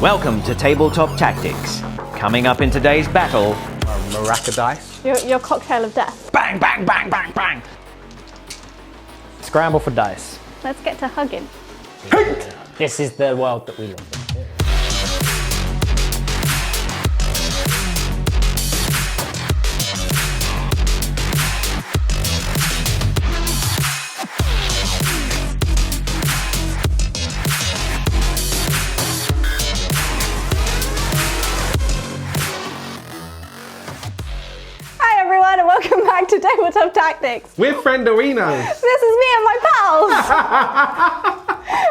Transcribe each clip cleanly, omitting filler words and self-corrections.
Welcome to Tabletop Tactics. Coming up in today's battle... Maraca dice. Your cocktail of death. Bang, bang, bang, bang, bang! Scramble for dice. Let's get to hugging. This is the world that we live in. And welcome back to Tabletop Tactics. We're friendoinos. This is me and my pals.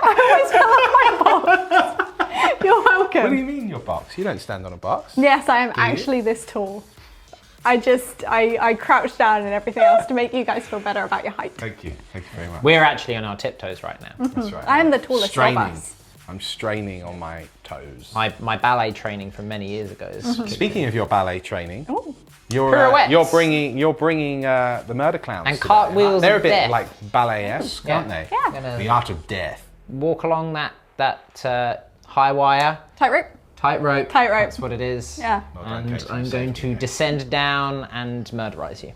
I always fell off my box. You're welcome. What do you mean your box? You don't stand on a box. Yes, I am actually this tall. I crouched down and everything else to make you guys feel better about your height. Thank you very much. We're actually on our tiptoes right now. That's right. I am the tallest of Straining. us. I'm straining on my toes. My ballet training from many years ago is... Speaking of your ballet training, Ooh. Pirouettes. you're bringing the murder clowns And today. cartwheels They're a of bit death. like ballet-esque, aren't they? Yeah. The art of death. Walk along that high wire. Tightrope. Tightrope. Tightrope. That's what it is. Yeah. And I'm going to descend down and murderize you.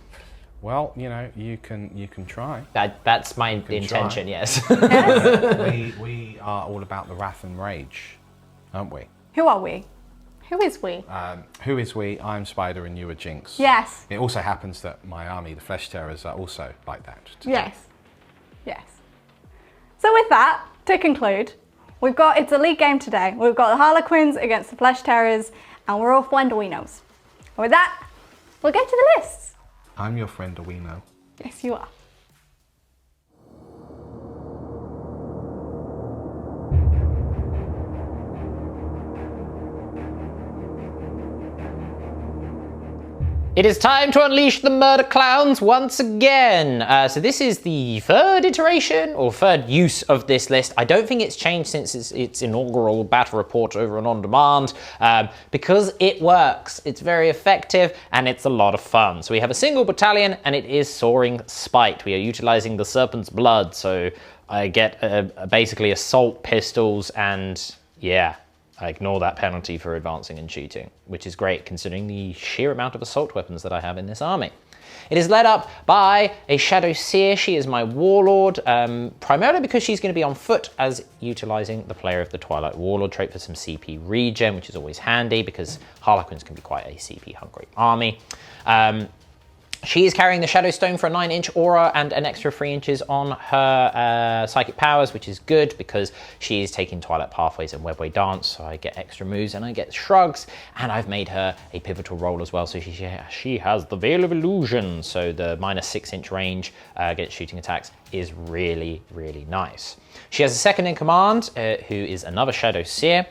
Well, you know, you can try. That's my can intention, try. yes. we are all about the wrath and rage, aren't we? Who are we? Who is we? Who is we? I'm Spider and you are Jinx. Yes. It also happens that my army, the Flesh Terrors, are also like that today. Yes. Yes. So with that, to conclude, it's a league game today. We've got the Harlequins against the Flesh Terrors, and we're all friendoinos. And with that, we'll get to the lists. I'm your friend, Awino. Yes, you are. It is time to unleash the murder clowns once again. So this is the third iteration or third use of this list. I don't think it's changed since its inaugural battle report over and on demand because it works. It's very effective and it's a lot of fun. So we have a single battalion and it is Soaring Spite. We are utilizing the Serpent's Blood. So I get basically assault pistols and yeah. I ignore that penalty for advancing and shooting, which is great considering the sheer amount of assault weapons that I have in this army. It is led up by a Shadowseer. She is my Warlord, primarily because she's going to be on foot as utilizing the player of the Twilight Warlord trait for some CP regen, which is always handy because Harlequins can be quite a CP hungry army. She is carrying the Shadowstone for a 9-inch aura and an extra 3 inches on her psychic powers, which is good because she is taking Twilight Pathways and Webway Dance, so I get extra moves and I get shrugs, and I've made her a pivotal role as well, so she has the Veil of Illusion, so the minus 6-inch range against shooting attacks is really, really nice. She has a second in command, who is another Shadowseer.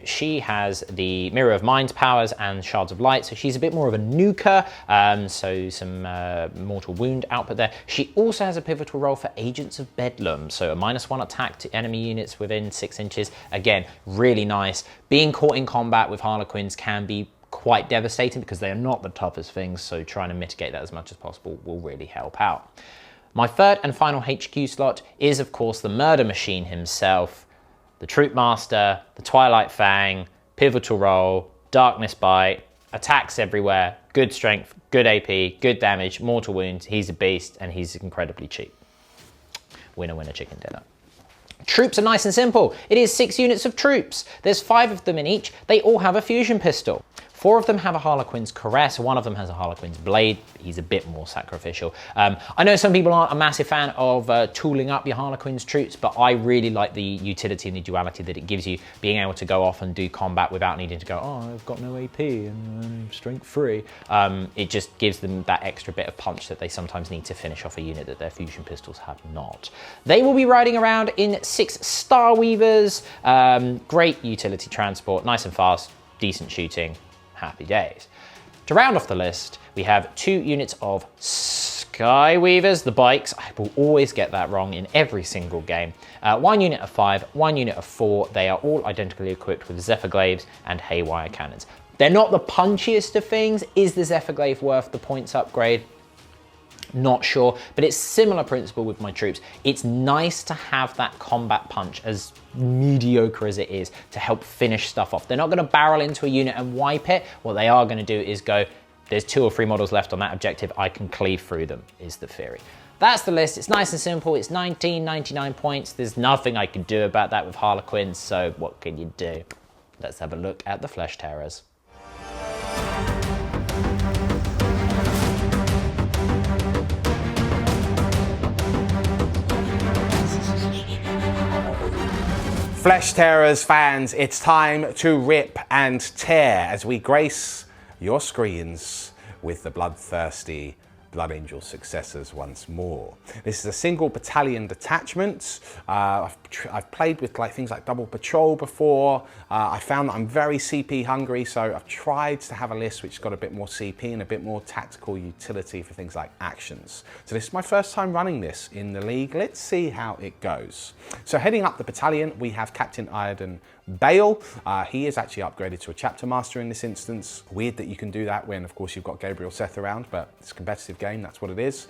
She has the Mirror of Mind's powers and Shards of Light, so she's a bit more of a nuker, so some mortal wound output there. She also has a pivotal role for Agents of Bedlam, so a -1 attack to enemy units within 6 inches. Again, really nice. Being caught in combat with Harlequins can be quite devastating because they are not the toughest things, so trying to mitigate that as much as possible will really help out. My third and final HQ slot is, of course, the murder machine himself, the Troupe Master, the Twilight Fang, pivotal role, Darkness Bite, attacks everywhere, good strength, good AP, good damage, mortal wounds. He's a beast and he's incredibly cheap. Winner, winner, chicken dinner. Troops are nice and simple. It is 6 units of troops. There's 5 of them in each. They all have a fusion pistol. 4 of them have a Harlequin's Caress, 1 of them has a Harlequin's Blade. He's a bit more sacrificial. I know some people aren't a massive fan of tooling up your Harlequin's troops, but I really like the utility and the duality that it gives you, being able to go off and do combat without needing to go, oh, I've got no AP and strength 3. It just gives them that extra bit of punch that they sometimes need to finish off a unit that their fusion pistols have not. They will be riding around in 6 Star Weavers. Great utility transport, nice and fast, decent shooting. Happy days. To round off the list, we have 2 units of Skyweavers, the bikes. I will always get that wrong in every single game. 1 unit of 5, 1 unit of 4. They are all identically equipped with Zephyr Glaives and Haywire Cannons. They're not the punchiest of things. Is the Zephyr Glaive worth the points upgrade? Not sure, but it's similar principle with my troops. It's nice to have that combat punch, as mediocre as it is, to help finish stuff off. They're not gonna barrel into a unit and wipe it. What they are gonna do is go, there's 2 or 3 models left on that objective, I can cleave through them, is the theory. That's the list. It's nice and simple. It's 1999 points. There's nothing I can do about that with Harlequins, so what can you do? Let's have a look at the Flesh Terrors. Flesh Terrors fans, it's time to rip and tear as we grace your screens with the bloodthirsty Blood Angel successors once more. This is a single battalion detachment. I've played with things like double patrol before. I found that I'm very CP hungry, so I've tried to have a list which got a bit more CP and a bit more tactical utility for things like actions. So this is my first time running this in the league. Let's see how it goes. So heading up the battalion, we have Captain Iredon Bale. He is actually upgraded to a chapter master in this instance. Weird that you can do that when, of course, you've got Gabriel Seth around, but it's a competitive game, that's what it is.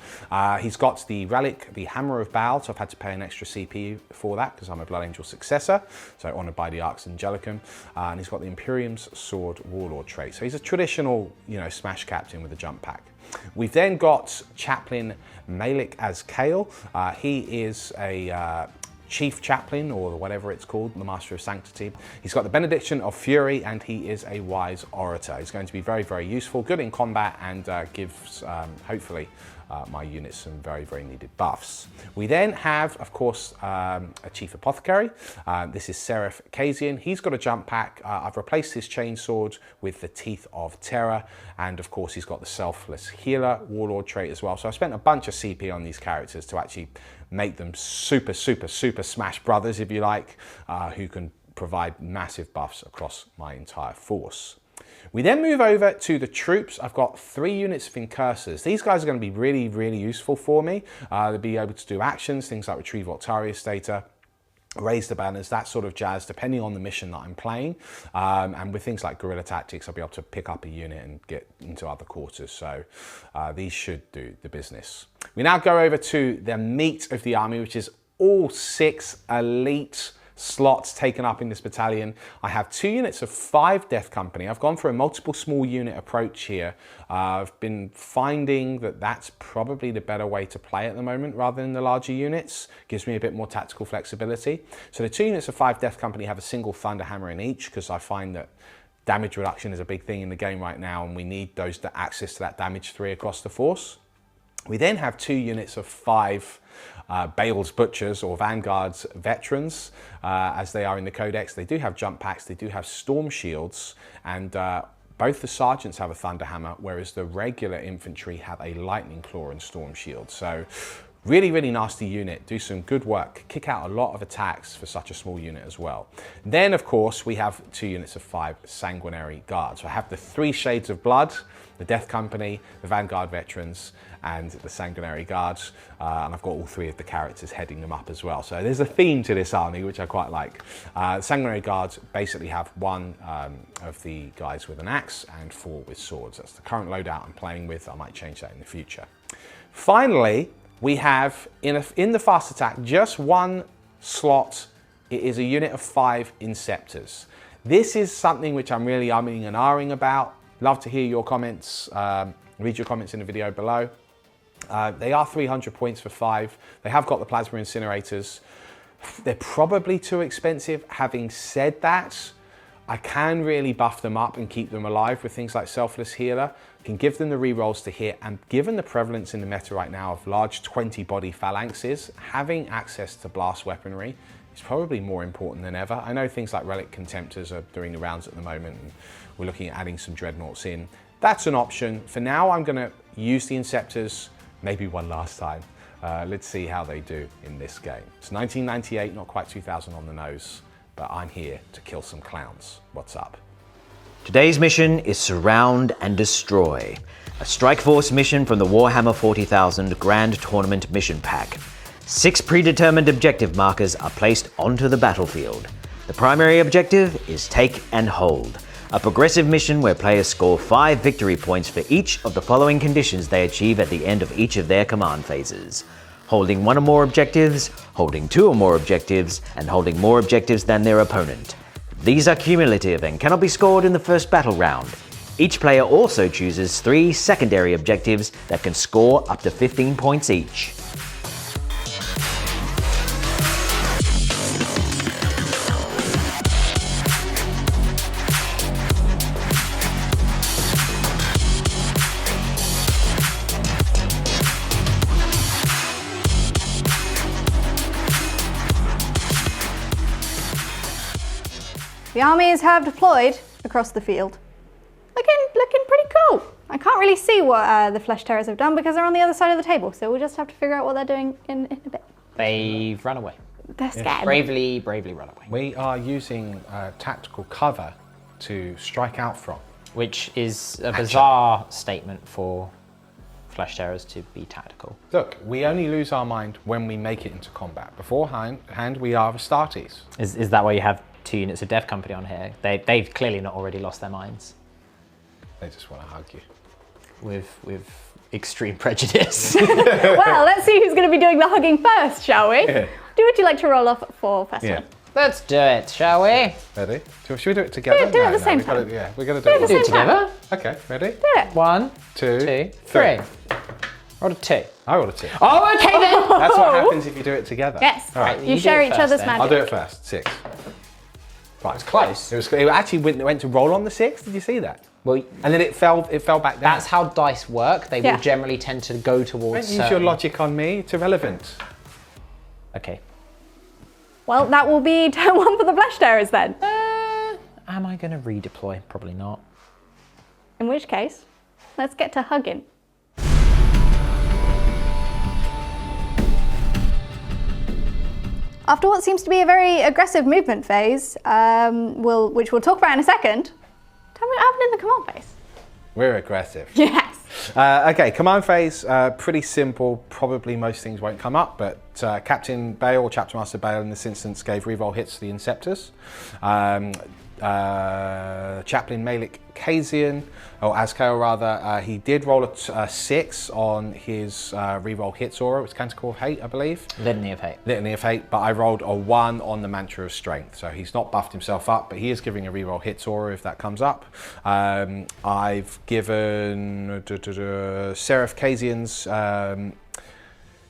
He's got the Relic, the Hammer of Baal, so I've had to pay an extra CPU for that because I'm a Blood Angel successor, so honoured by the Arx Angelicum. And he's got the Imperium's Sword Warlord trait. So he's a traditional, smash captain with a jump pack. We've then got Chaplain Malik as Kale. He is a Chief Chaplain, or whatever it's called, the Master of Sanctity. He's got the Benediction of Fury, and he is a wise orator. He's going to be very, very useful, good in combat, and gives, hopefully, my units some very, very needed buffs. We then have, of course, a Chief Apothecary. This is Seraph Kazian. He's got a jump pack. I've replaced his chainsword with the Teeth of Terror, and of course, he's got the Selfless Healer Warlord trait as well. So I spent a bunch of CP on these characters to actually make them super, super, super smash brothers, if you like, who can provide massive buffs across my entire force. We then move over to the troops. I've got 3 units of Incursors. These guys are going to be really, really useful for me. They'll be able to do actions, things like retrieve Octarius data, raise the banners, that sort of jazz, depending on the mission that I'm playing. And with things like guerrilla tactics, I'll be able to pick up a unit and get into other quarters. So these should do the business. We now go over to the meat of the army, which is all 6 elite slots taken up in this battalion. I have 2 units of 5 Death Company. I've gone for a multiple small unit approach here. I've been finding that that's probably the better way to play at the moment rather than the larger units. Gives me a bit more tactical flexibility. So the 2 units of 5 Death Company have a single Thunderhammer in each, because I find that damage reduction is a big thing in the game right now, and we need those access to that damage 3 across the force. We then have 2 units of 5 Bale's Butchers, or Vanguard's Veterans, as they are in the Codex. They do have jump packs, they do have storm shields, and both the sergeants have a Thunderhammer, whereas the regular infantry have a Lightning Claw and Storm Shield. So really, really nasty unit, do some good work, kick out a lot of attacks for such a small unit as well. Then, of course, we have 2 units of 5 Sanguinary Guards. So I have the 3 Shades of Blood, the Death Company, the Vanguard Veterans, and the Sanguinary Guards, and I've got all 3 of the characters heading them up as well. So there's a theme to this army, which I quite like. The Sanguinary Guards basically have 1 of the guys with an axe and 4 with swords. That's the current loadout I'm playing with. I might change that in the future. Finally, we have, in the fast attack, just 1 slot. It is a unit of 5 Inceptors. This is something which I'm really umming and ahhing about. Love to hear your comments, read your comments in the video below. They are 300 points for 5. They have got the Plasma Incinerators. They're probably too expensive. Having said that, I can really buff them up and keep them alive with things like Selfless Healer. Can give them the rerolls to hit, and given the prevalence in the meta right now of large 20-body phalanxes, having access to blast weaponry is probably more important than ever. I know things like Relic Contemptors are doing the rounds at the moment, and we're looking at adding some Dreadnoughts in. That's an option. For now, I'm going to use the Inceptors, maybe one last time. Let's see how they do in this game. It's 1998, not quite 2000 on the nose, but I'm here to kill some clowns. What's up? Today's mission is Surround and Destroy, a Strike Force mission from the Warhammer 40,000 Grand Tournament Mission Pack. 6 predetermined objective markers are placed onto the battlefield. The primary objective is take and hold. a progressive mission where players score 5 victory points for each of the following conditions they achieve at the end of each of their command phases. Holding 1 or more objectives, holding 2 or more objectives, and holding more objectives than their opponent. These are cumulative and cannot be scored in the first battle round. Each player also chooses 3 secondary objectives that can score up to 15 points each. The armies have deployed across the field. Looking pretty cool. I can't really see what the Flesh Terrors have done because they're on the other side of the table, so we'll just have to figure out what they're doing in a bit. They've run away. They're scared. Bravely run away. We are using tactical cover to strike out from. Which is a bizarre statement for Flesh Terrors to be tactical. Look, we only lose our mind when we make it into combat. Beforehand, we are Astartes. Is that why you have 2 units of Death Company on here? They've clearly not already lost their minds. They just want to hug you. With extreme prejudice. Well, let's see who's going to be doing the hugging first, shall we? Yeah. Would you like to roll off for first one? Let's do it, shall we? Ready? Should we do it together? Do it at the same time. We're going to do it. Do it together. Okay, ready? Do it. 1, 2, 3. Roll a 2. I rolled a 2. Oh, okay then. That's what happens if you do it together. Yes. All right. You do share it each first, other's then. magic. I'll do it first. 6. Right, it's close. It actually went to roll on the 6. Did you see that? Well, And then it fell back down. that's how dice work. They Yeah. will generally tend to go towards. Don't use your logic on me. It's irrelevant. Okay. Well, that will be turn 1 for the Flesh Terrors then. Am I going to redeploy? Probably not. In which case, let's get to hugging. After what seems to be a very aggressive movement phase, which we'll talk about in a second, tell me what happened in the command phase. We're aggressive. Yes. Okay, command phase, pretty simple. Probably most things won't come up, but Captain Bale, or Chapter Master Bale in this instance, gave reroll hits to the Inceptors. Chaplain Malik Kazian, or Azkael rather, he did roll a 6 on his reroll hits aura, which is Canticle of Hate, I believe. Litany of Hate. Litany of Hate, but I rolled a 1 on the Mantra of Strength. So he's not buffed himself up, but he is giving a reroll hits aura if that comes up. I've given Seraph Kazian's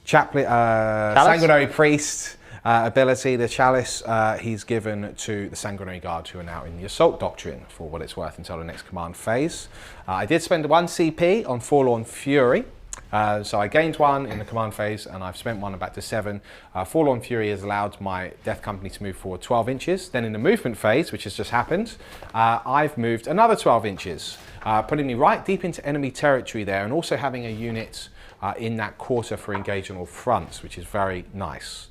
Sanguinary Priest ability, the Chalice, he's given to the Sanguinary Guard, who are now in the Assault Doctrine for what it's worth until the next command phase. I did spend 1 CP on Forlorn Fury. So I gained 1 in the command phase and I've spent 1 back to 7. Forlorn Fury has allowed my Death Company to move forward 12 inches. Then in the movement phase, which has just happened, I've moved another 12 inches, putting me right deep into enemy territory there, and also having a unit in that quarter for engage on all fronts, which is very nice.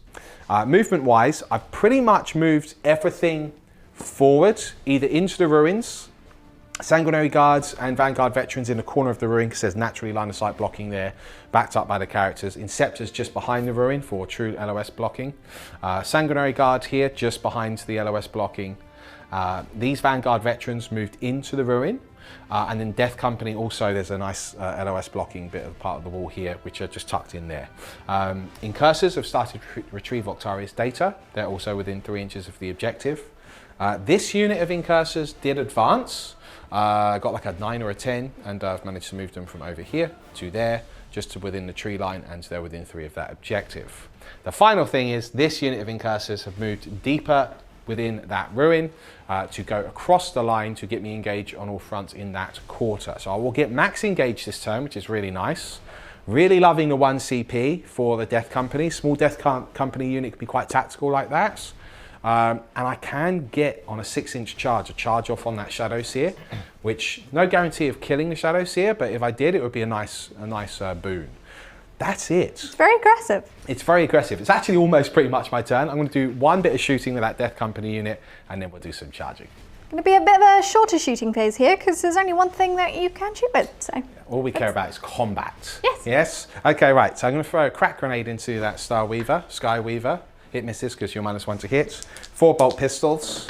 Movement wise, I've pretty much moved everything forward, either into the ruins, Sanguinary Guards and Vanguard Veterans in the corner of the ruin because there's naturally line of sight blocking there, backed up by the characters. Inceptors just behind the ruin for true LOS blocking. Sanguinary Guard here just behind the LOS blocking. These Vanguard Veterans moved into the ruin. And then Death Company also, there's a nice LOS blocking bit of part of the wall here, which are just tucked in there. Incursors have started to retrieve Octarius data. They're also within 3 inches of the objective. This unit of Incursors did advance. Got like a 9 or a 10, and I've managed to move them from over here to there, just to within the tree line, and they're within 3 of that objective. The final thing is this unit of Incursors have moved deeper within that ruin to go across the line to get me engaged on all fronts in that quarter. So I will get max engage this turn, which is really nice. Really loving the 1 CP for the Death Company. Small Death Company unit can be quite tactical like that. And I can get on a 6-inch charge, a charge off on that Shadowseer, which no guarantee of killing the Shadowseer, but if I did, it would be a nice boon. That's it. It's very aggressive. It's very aggressive. It's actually almost pretty much my turn. I'm going to do 1 bit of shooting with that Death Company unit, and then we'll do some charging. Going to be a bit of a shorter shooting phase here because there's only one thing that you can shoot with. So all we care about is combat. Yes. Yes? Okay, right. So I'm going to throw a crack grenade into that Sky Weaver. Hit misses because you're -1 to hit. 4 bolt pistols.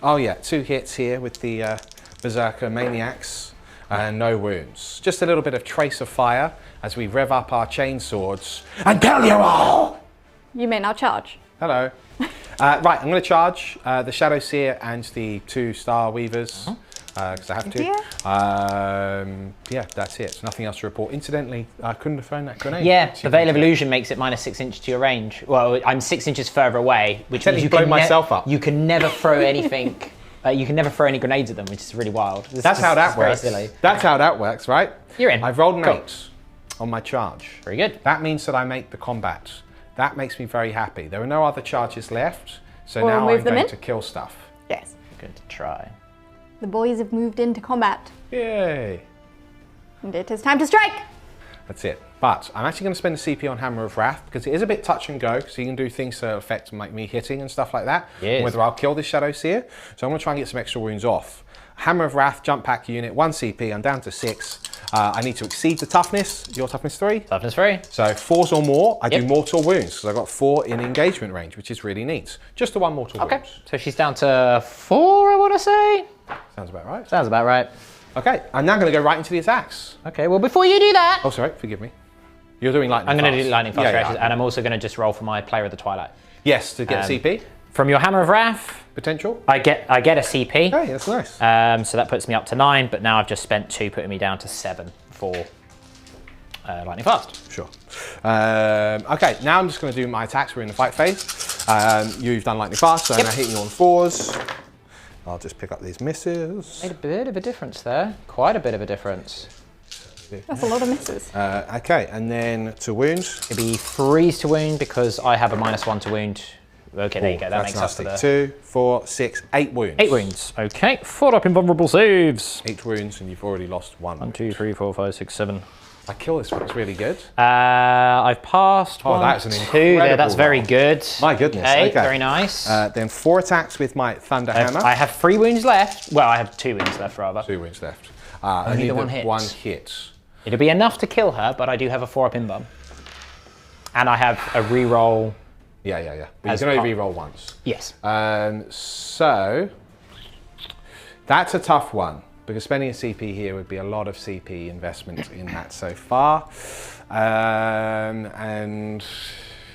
Oh yeah, 2 hits here with the Berserker Maniacs and no wounds. Just a little bit of trace of fire as we rev up our chain swords and kill you all! You may now charge. Hello. Right, I'm going to charge the Shadowseer and the 2 Star Weavers because I have to. Yeah, that's it. Nothing else to report. Incidentally, I couldn't have thrown that grenade. Yeah, the Veil of Illusion makes it minus 6 inches to your range. Well, I'm 6 inches further away, which means you blow can myself up. You can never throw anything. You can never throw any grenades at them, which is really wild. That's how that works. Silly. That's how that works, right? You're in. I've rolled an Cool. 8 on my charge. Very good. That means that I make the combat. That makes me very happy. There are no other charges left, so We'll now move I'm them going in? to kill stuff. Yes. Good to try. The boys have moved into combat. Yay! And it is time to strike! That's it. But I'm actually going to spend a CP on Hammer of Wrath because it is a bit touch and go, so you can do things to affect like me hitting and stuff like that. Yes. Whether I'll kill this Shadowseer. So I'm going to try and get some extra wounds off. Hammer of Wrath, jump pack unit, 1 CP, I'm down to 6. I need to exceed the toughness. Your toughness 3? Toughness 3. So 4s or more, I do Yep. mortal wounds because I've got 4 in engagement range, which is really neat. Just the 1 mortal Okay. wound. So she's down to 4, I want to say. Sounds about right. Sounds about right. Okay, I'm now going to go right into the attacks. Okay, well, before you do that, Oh, sorry, forgive me. You're doing lightning I'm going to fast. do lightning fast Yeah, reactions, yeah. and I'm also going to just roll for my Player of the Twilight. Yes, to get CP From your Hammer of Wrath, potential. I get a CP. Hey, that's nice. So that puts me up to 9, but now I've just spent 2, putting me down to 7 for lightning fast. Sure. Okay, now I'm just going to do my attacks. We're in the fight phase. You've done lightning fast, so I'm now hitting you on 4s. I'll just pick up these misses. Made a bit of a difference there. Quite a bit of a difference. That's a lot of misses. Okay, and then to wounds. It'd be 3s to wound because I have a -1 to wound. Okay, there you go. That That's makes up for nasty. the 2, 4, 6, 8 wounds. 8 wounds. Okay, 4 up invulnerable saves. 8 wounds, and you've already lost 1. 1, 2, 3, 4, 5, 6, 7. I kill this one. It's really good. I've passed 1, that's an 2 there. incredible That's very roll. good. My goodness, Okay, okay. very nice. Then 4 attacks with my Thunder Hammer. I have 3 wounds left. Well, I have 2 wounds left, rather. 2 wounds left. Only the one the hit. 1 hit. It'll be enough to kill her, but I do have a 4 up in bum. And I have a reroll. Yeah. But As you can only part- reroll once. Yes. So that's a tough one because spending a CP here would be a lot of CP investment in that so far. And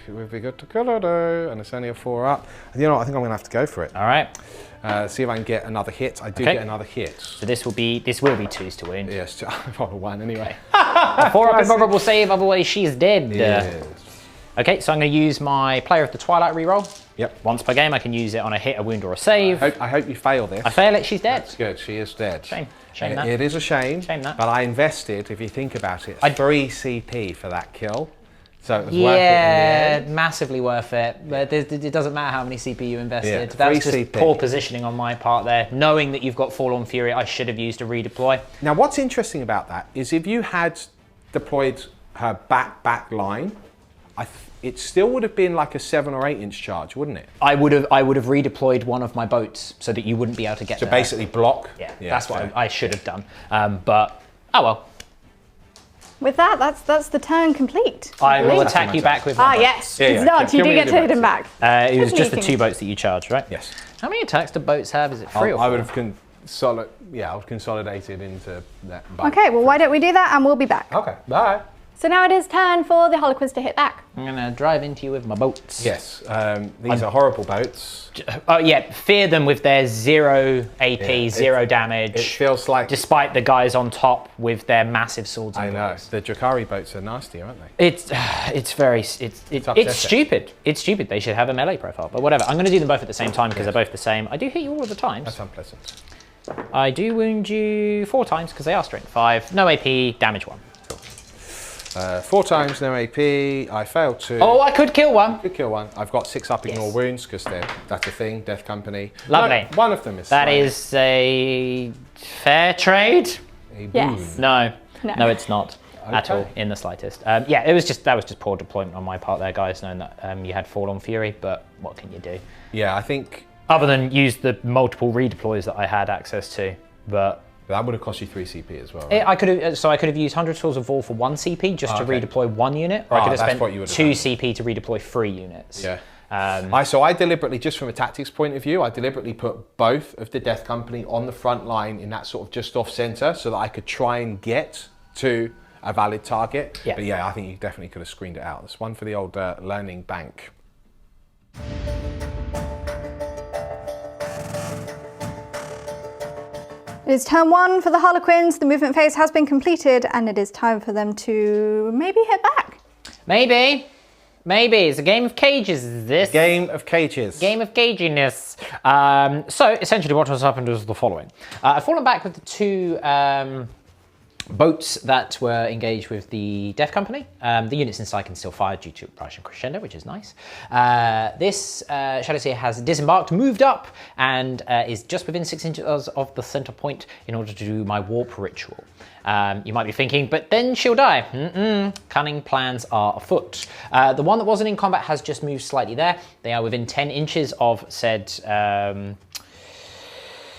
it would be good to kill her though, and it's only a 4 up. You know what, I think I'm gonna have to go for it. All right. See if I can get another hit. I do Okay. get another hit. So this will be 2s to wound. Yes, I rolled a 1 anyway. A 4 up invulnerable save, otherwise she's dead. Yes. Okay, so I'm going to use my Player of the Twilight reroll. Yep. Once per game, I can use it on a hit, a wound, or a save. I hope you fail this. I fail it, she's dead. That's good, she is dead. Shame that. It is a shame, Shame that. but I invested, if you think about it, 3 CP for that kill. So it was worth it in the Yeah, end. massively worth it. But it doesn't matter how many CP you invested. Yeah, That's 3 just CP. poor positioning on my part there. Knowing that you've got Forlorn Fury, I should have used a redeploy. Now what's interesting about that is if you had deployed her back line, it still would have been like a 7 or 8 inch charge, wouldn't it? I would have redeployed one of my boats so that you wouldn't be able to get To there. basically block. Yeah, that's fair. what I should have done. But, oh well. With that, that's the turn complete. I will believe. attack you back with Ah, my boat. yes. Yeah, It's yeah. not. You Can do we get do to hit that? him back. It was just the Sneaking. 2 boats that you charged, right? Yes. How many attacks do boats have? Is it 3 or 4? I would have consolidated into that. Okay, well, why don't we do that and we'll be back. Okay, bye. So now it is turn for the Harlequins to hit back. I'm going to drive into you with my boats. Yes, these are horrible boats. Oh, yeah. Fear them with their 0 AP, Yeah, 0 damage. It feels like... Despite the guys on top with their massive swords and I know, bows. the Drakari boats are nasty, aren't they? It's upsetting. stupid. It's stupid. They should have a melee profile, but whatever. I'm going to do them both at the same time because they're both the same. I do hit you all of the times. That's unpleasant. I do wound you 4 times because they are strength 5. No AP, damage 1. 4 times, no AP. I failed 2. Oh, I could kill one. Could kill 1. I've got 6 up ignore Yes. wounds because that's a thing. Death Company. Lovely. No, one of them is. That slight. is a fair trade. A Yes. boon. No, it's not at Okay. all in the slightest. Yeah, that was just poor deployment on my part there, guys, knowing that you had Forlorn Fury. But what can you do? Yeah, I think Other than use the multiple redeploys that I had access to, but. that would have cost you 3 CP as well. Right? I could have used 100 Swords of Vol for 1 CP just to okay. redeploy 1 unit, or I could have that's spent what you would have 2 done. CP to redeploy 3 units. Yeah. So I deliberately, just from a tactics point of view, I deliberately put both of the Death Company on the front line in that sort of just off center so that I could try and get to a valid target. Yeah. But yeah, I think you definitely could have screened it out. That's one for the old learning bank. It is turn 1 for the Harlequins. The movement phase has been completed, and it is time for them to maybe hit back. Maybe. It's a game of cages, is this? Game of cages. Game of caginess. So essentially what has happened is the following. I've fallen back with the 2 boats that were engaged with the Death Company. The units inside can still fire due to Russian Crescendo, which is nice. This Shadowseer has disembarked, moved up, and is just within 6 inches of the center point in order to do my warp ritual. You might be thinking, but then she'll die. Cunning plans are afoot. The one that wasn't in combat has just moved slightly there. They are within 10 inches of said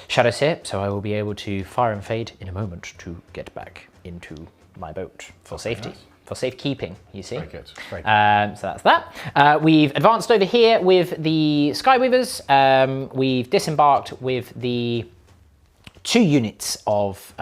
Shadowseer, so I will be able to fire and fade in a moment to get back into my boat for safety. Nice. For safekeeping, you see. Very good. Very good. So that's that. We've advanced over here with the Skyweavers. We've disembarked with the 2 units of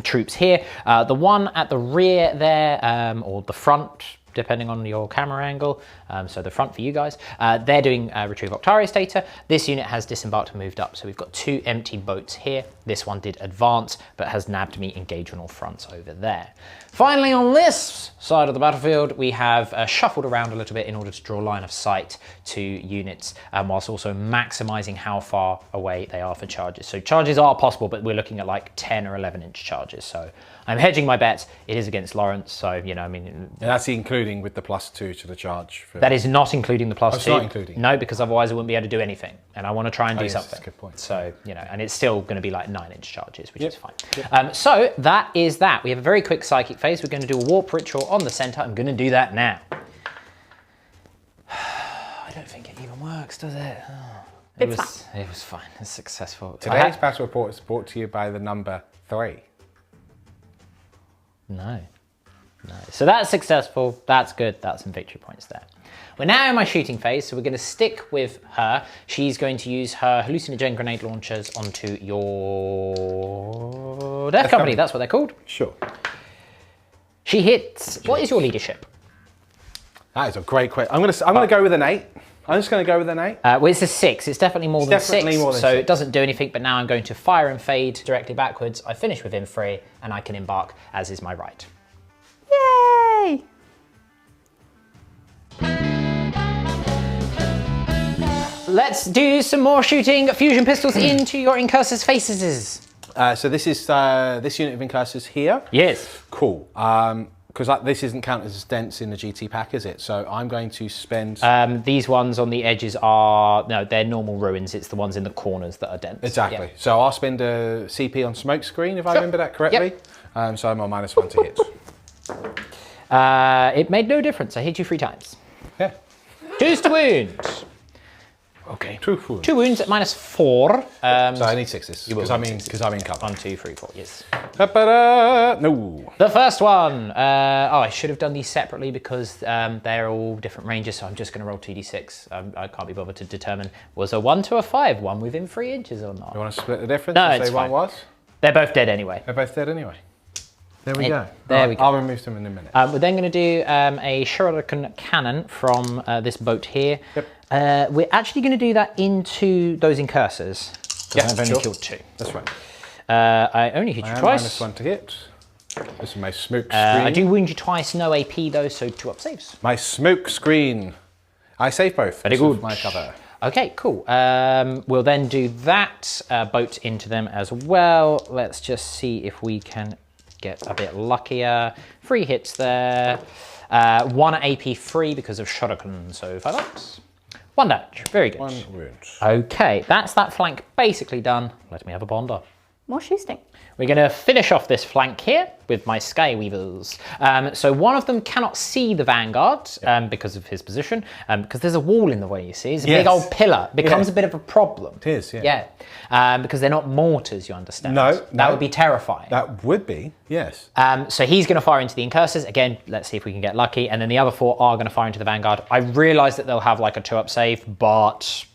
troops here. The one at the rear there, or the front, depending on your camera angle, so the front for you guys, they're doing Retrieve Octarius data. This unit has disembarked and moved up, so we've got 2 empty boats here. This one did advance, but has nabbed me engage on all fronts over there. Finally, on this side of the battlefield, we have shuffled around a little bit in order to draw line of sight to units, whilst also maximizing how far away they are for charges. So charges are possible, but we're looking at like 10 or 11 inch charges. So I'm hedging my bets. It is against Lawrence, so, you know, I mean... And that's including with the +2 to the charge. That is not including the +2. It's not including? No, because otherwise I wouldn't be able to do anything. And I want to try and do something. That's a good point. So, you know, and it's still going to be like 9 inch charges, which is fine. Yep. So that is that. We have a very quick psychic phase. We're going to do a warp ritual on the center. I'm going to do that now. I don't think it even works, does it? Oh. It was fine. It's successful. Today's battle report is brought to you by the number 3. No. So that's successful. That's good. That's some victory points there. We're now in my shooting phase, so we're going to stick with her. She's going to use her hallucinogen grenade launchers onto your Death Company. That's what they're called. Sure. She hits. What is your leadership? That is a great question. I'm going to go with an 8. I'm just going to go with an 8. Well, it's a 6. It's definitely more than 6. More than so 6. It doesn't do anything, but now I'm going to fire and fade directly backwards. I finish within 3, and I can embark, as is my right. Yay! Let's do some more shooting fusion pistols into your Incursus faces. So this is this unit of Incursus here. Yes. Cool. Because this isn't counted as dents in the GT pack, is it? So I'm going to spend... these ones on the edges are... No, they're normal ruins. It's the ones in the corners that are dents. Exactly. Yeah. So I'll spend a CP on Smokescreen, if I remember that correctly. Yep. So I'm on -1 to hit. It made no difference. I hit you 3 times. Yeah. 2 to wound. Okay. 2 wounds at -4. So I need 6s, because I'm in cover. 1, 2, 3, 4, yes. No. The first one. I should have done these separately because they're all different ranges, so I'm just going to roll 2d6. I can't be bothered to determine was a 1 to a 5 one within 3 inches or not. You want to split the difference? No, and it's say fine. one was? They're both dead anyway. They're both dead anyway. There we go. There we go. I'll remove them in a minute. We're then going to do a Shuriken cannon from this boat here. Yep. We're actually going to do that into those Incursors. Yeah, I've only killed 2. That's right. I only hit you twice. -1 to hit. This is my smoke screen. I do wound you twice, no AP though, so 2 up saves. My smoke screen. I save both. Very good. My cover. Okay, cool. We'll then do that boat into them as well. Let's just see if we can get a bit luckier. 3 hits there. 1 AP free because of Shuriken, so 5 ups. 1 damage, very good. 1 wound. Okay, that's that flank basically done. Let me have a bonder. more shooting. We're going to finish off this flank here with my Skyweavers. So one of them cannot see the Vanguard because of his position, because there's a wall in the way, you see. It's a big old pillar. It becomes a bit of a problem. It is, yeah. Because they're not mortars, you understand. No. That would be terrifying. That would be, yes. So he's going to fire into the Incursors. Again, let's see if we can get lucky. And then the other 4 are going to fire into the Vanguard. I realise that they'll have like a 2-up save, but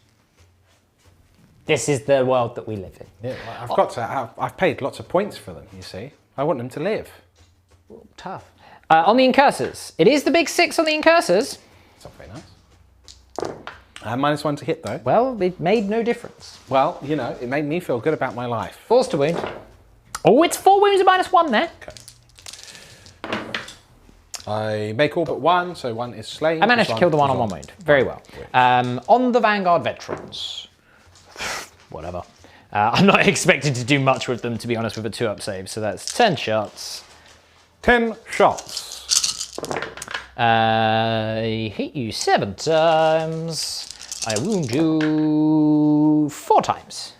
this is the world that we live in. Yeah, I've paid lots of points for them, you see. I want them to live. Tough. On the Incursors, it is the big 6 on the Incursors. It's not very nice. -1 to hit though. Well, it made no difference. Well, you know, it made me feel good about my life. Force to wound. Oh, it's 4 wounds and -1 there. Okay. I make all but 1, so 1 is slain. I managed to kill the one on 1 wound. Very well. On the Vanguard veterans. Whatever. I'm not expecting to do much with them, to be honest, with a 2-up save. So that's 10 shots. 10 shots. I hit you 7 times. I wound you 4 times.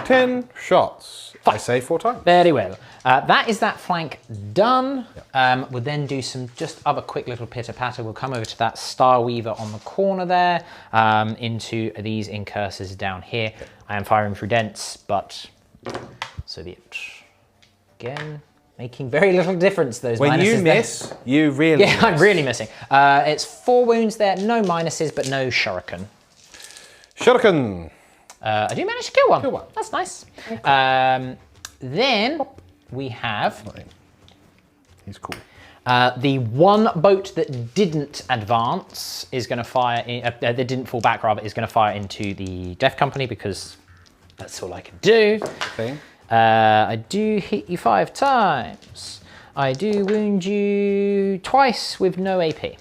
10 shots. I say 4 times. Very well. That is that flank done. Yep. We'll then do some just other quick little pitter-patter. We'll come over to that Star Weaver on the corner there, into these Incursors down here. Yep. I am firing through dents, but so be it. Again, making very little difference, those when minuses you miss, there. you really miss. I'm really missing. It's 4 wounds there, no minuses, but no shuriken. Shuriken. I do manage to kill one. Kill one. That's nice. Okay. Then we have... He's cool. The one boat that didn't advance is going to fire, that didn't fall back rather, is going to fire into the Death Company because that's all I can do. Okay. I do hit you 5 times. I do wound you twice with no AP.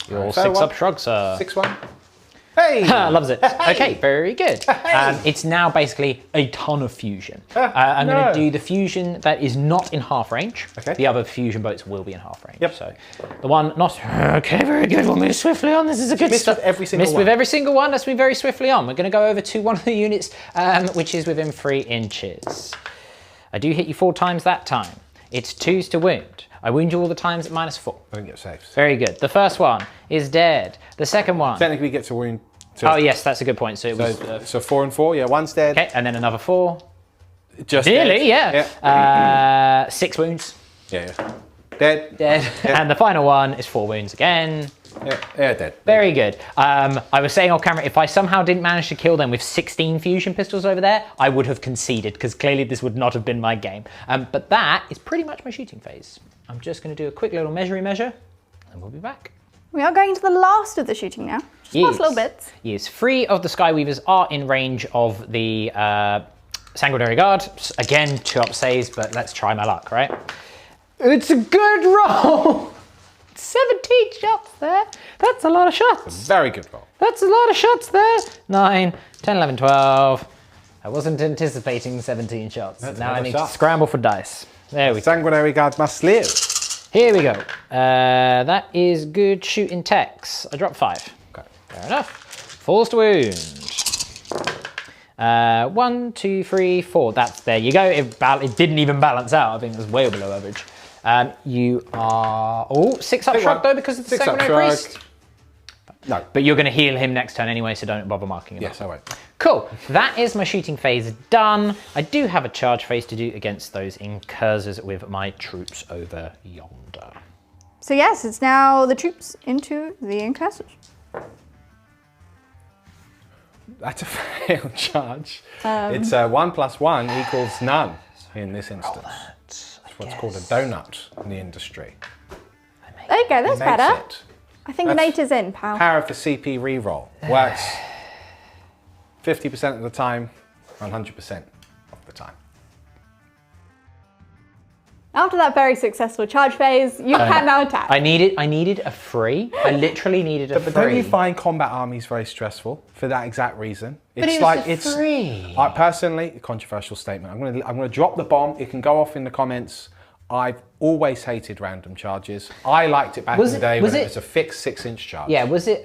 Your 6-up shrug, sir. 6-1. Hey! Loves it. Hey. Okay, very good. Hey. It's now basically a ton of fusion. I'm going to do the fusion that is not in half range. Okay. The other fusion boats will be in half range. Yep. So the one not... Okay, very good. We'll move swiftly on. This is a good stuff. With every single one. With every single one. Let's move very swiftly on. We're going to go over to one of the units, which is within 3 inches. I do hit you 4 times that time. It's 2s to wound. I wound you all the times at -4. I don't get saves. Very good. The first one is dead. The second one... Technically we get to wound. Oh yes, that's a good point. So it was... So 4 and 4, yeah, 1's dead. Okay, and then another 4. Just nearly, dead. Yeah. 6 wounds. Yeah. Dead. Dead. Yeah. And the final one is 4 wounds again. Yeah, dead. Very good. I was saying off camera, if I somehow didn't manage to kill them with 16 fusion pistols over there, I would have conceded, because clearly this would not have been my game. But that is pretty much my shooting phase. I'm just going to do a quick little measure, and we'll be back. We are going to the last of the shooting now. Just last little bits. Yes, 3 of the Skyweavers are in range of the Sanguinary Guard. Again, 2-up saves, but let's try my luck, right? It's a good roll! 17 shots there. That's a lot of shots. Very good roll. That's a lot of shots there. 9, 10, 11, 12. I wasn't anticipating 17 shots. That's now I need to scramble for dice. There we go. Sanguinary Guard must live. Here we go. That is good shooting techs. I dropped 5. Okay. Fair enough. Falls to wound. 1, 2, 3, 4. There you go. It didn't even balance out. I think it was way below average. You are... Oh, 6-up shrug though because of the Sanguinary Priest. No. But you're going to heal him next turn anyway, so don't bother marking him. Yes, I won't. Cool. That is my shooting phase done. I do have a charge phase to do against those Incursors with my troops over yonder. So yes, it's now the troops into the Incursors. That's a failed charge. It's 1 + 1 equals none in this instance. That's what's called a donut in the industry. There you go, that's better. It. I think Nate is in, pal. Power of the CP reroll. Works 50% of the time, 100% of the time. After that very successful charge phase, you can now attack. I needed a free. I literally needed a free. But don't you find combat armies very stressful for that exact reason? But it's free. Personally, a controversial statement. I'm gonna drop the bomb. It can go off in the comments. I've always hated random charges. I liked it back in the day when it was a fixed 6-inch charge. Yeah, was it...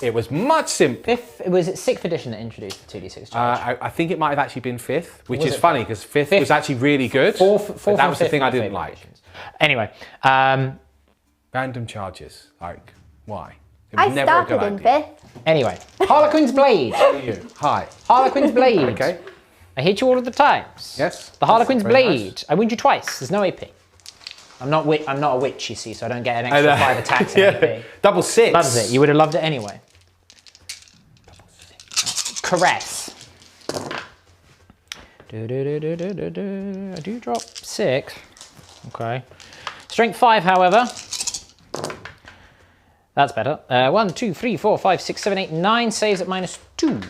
it was much simpler. Was it 6th edition that introduced the 2d6 charge? I think it might have actually been 5th, which is funny because 5th was actually really good. Fourth that was the thing I didn't like. Anyway. Random charges. Like, why? It I was never a good started in idea. 5th. Anyway. Harlequin's Blade. Hi. Harlequin's Blade. Okay. I hit you all of the times. Yes. The Harlequin's Very Blade. nice. I wound you twice. There's no AP. I'm not a witch, you see, so I don't get an extra 5 attacks in AP. Double 6. Loves it. You would have loved it anyway. Caress. I do drop 6. Okay. Strength 5, however. That's better. 1, 2, 3, 4, 5, 6, 7, 8, 9 saves at -2. 2,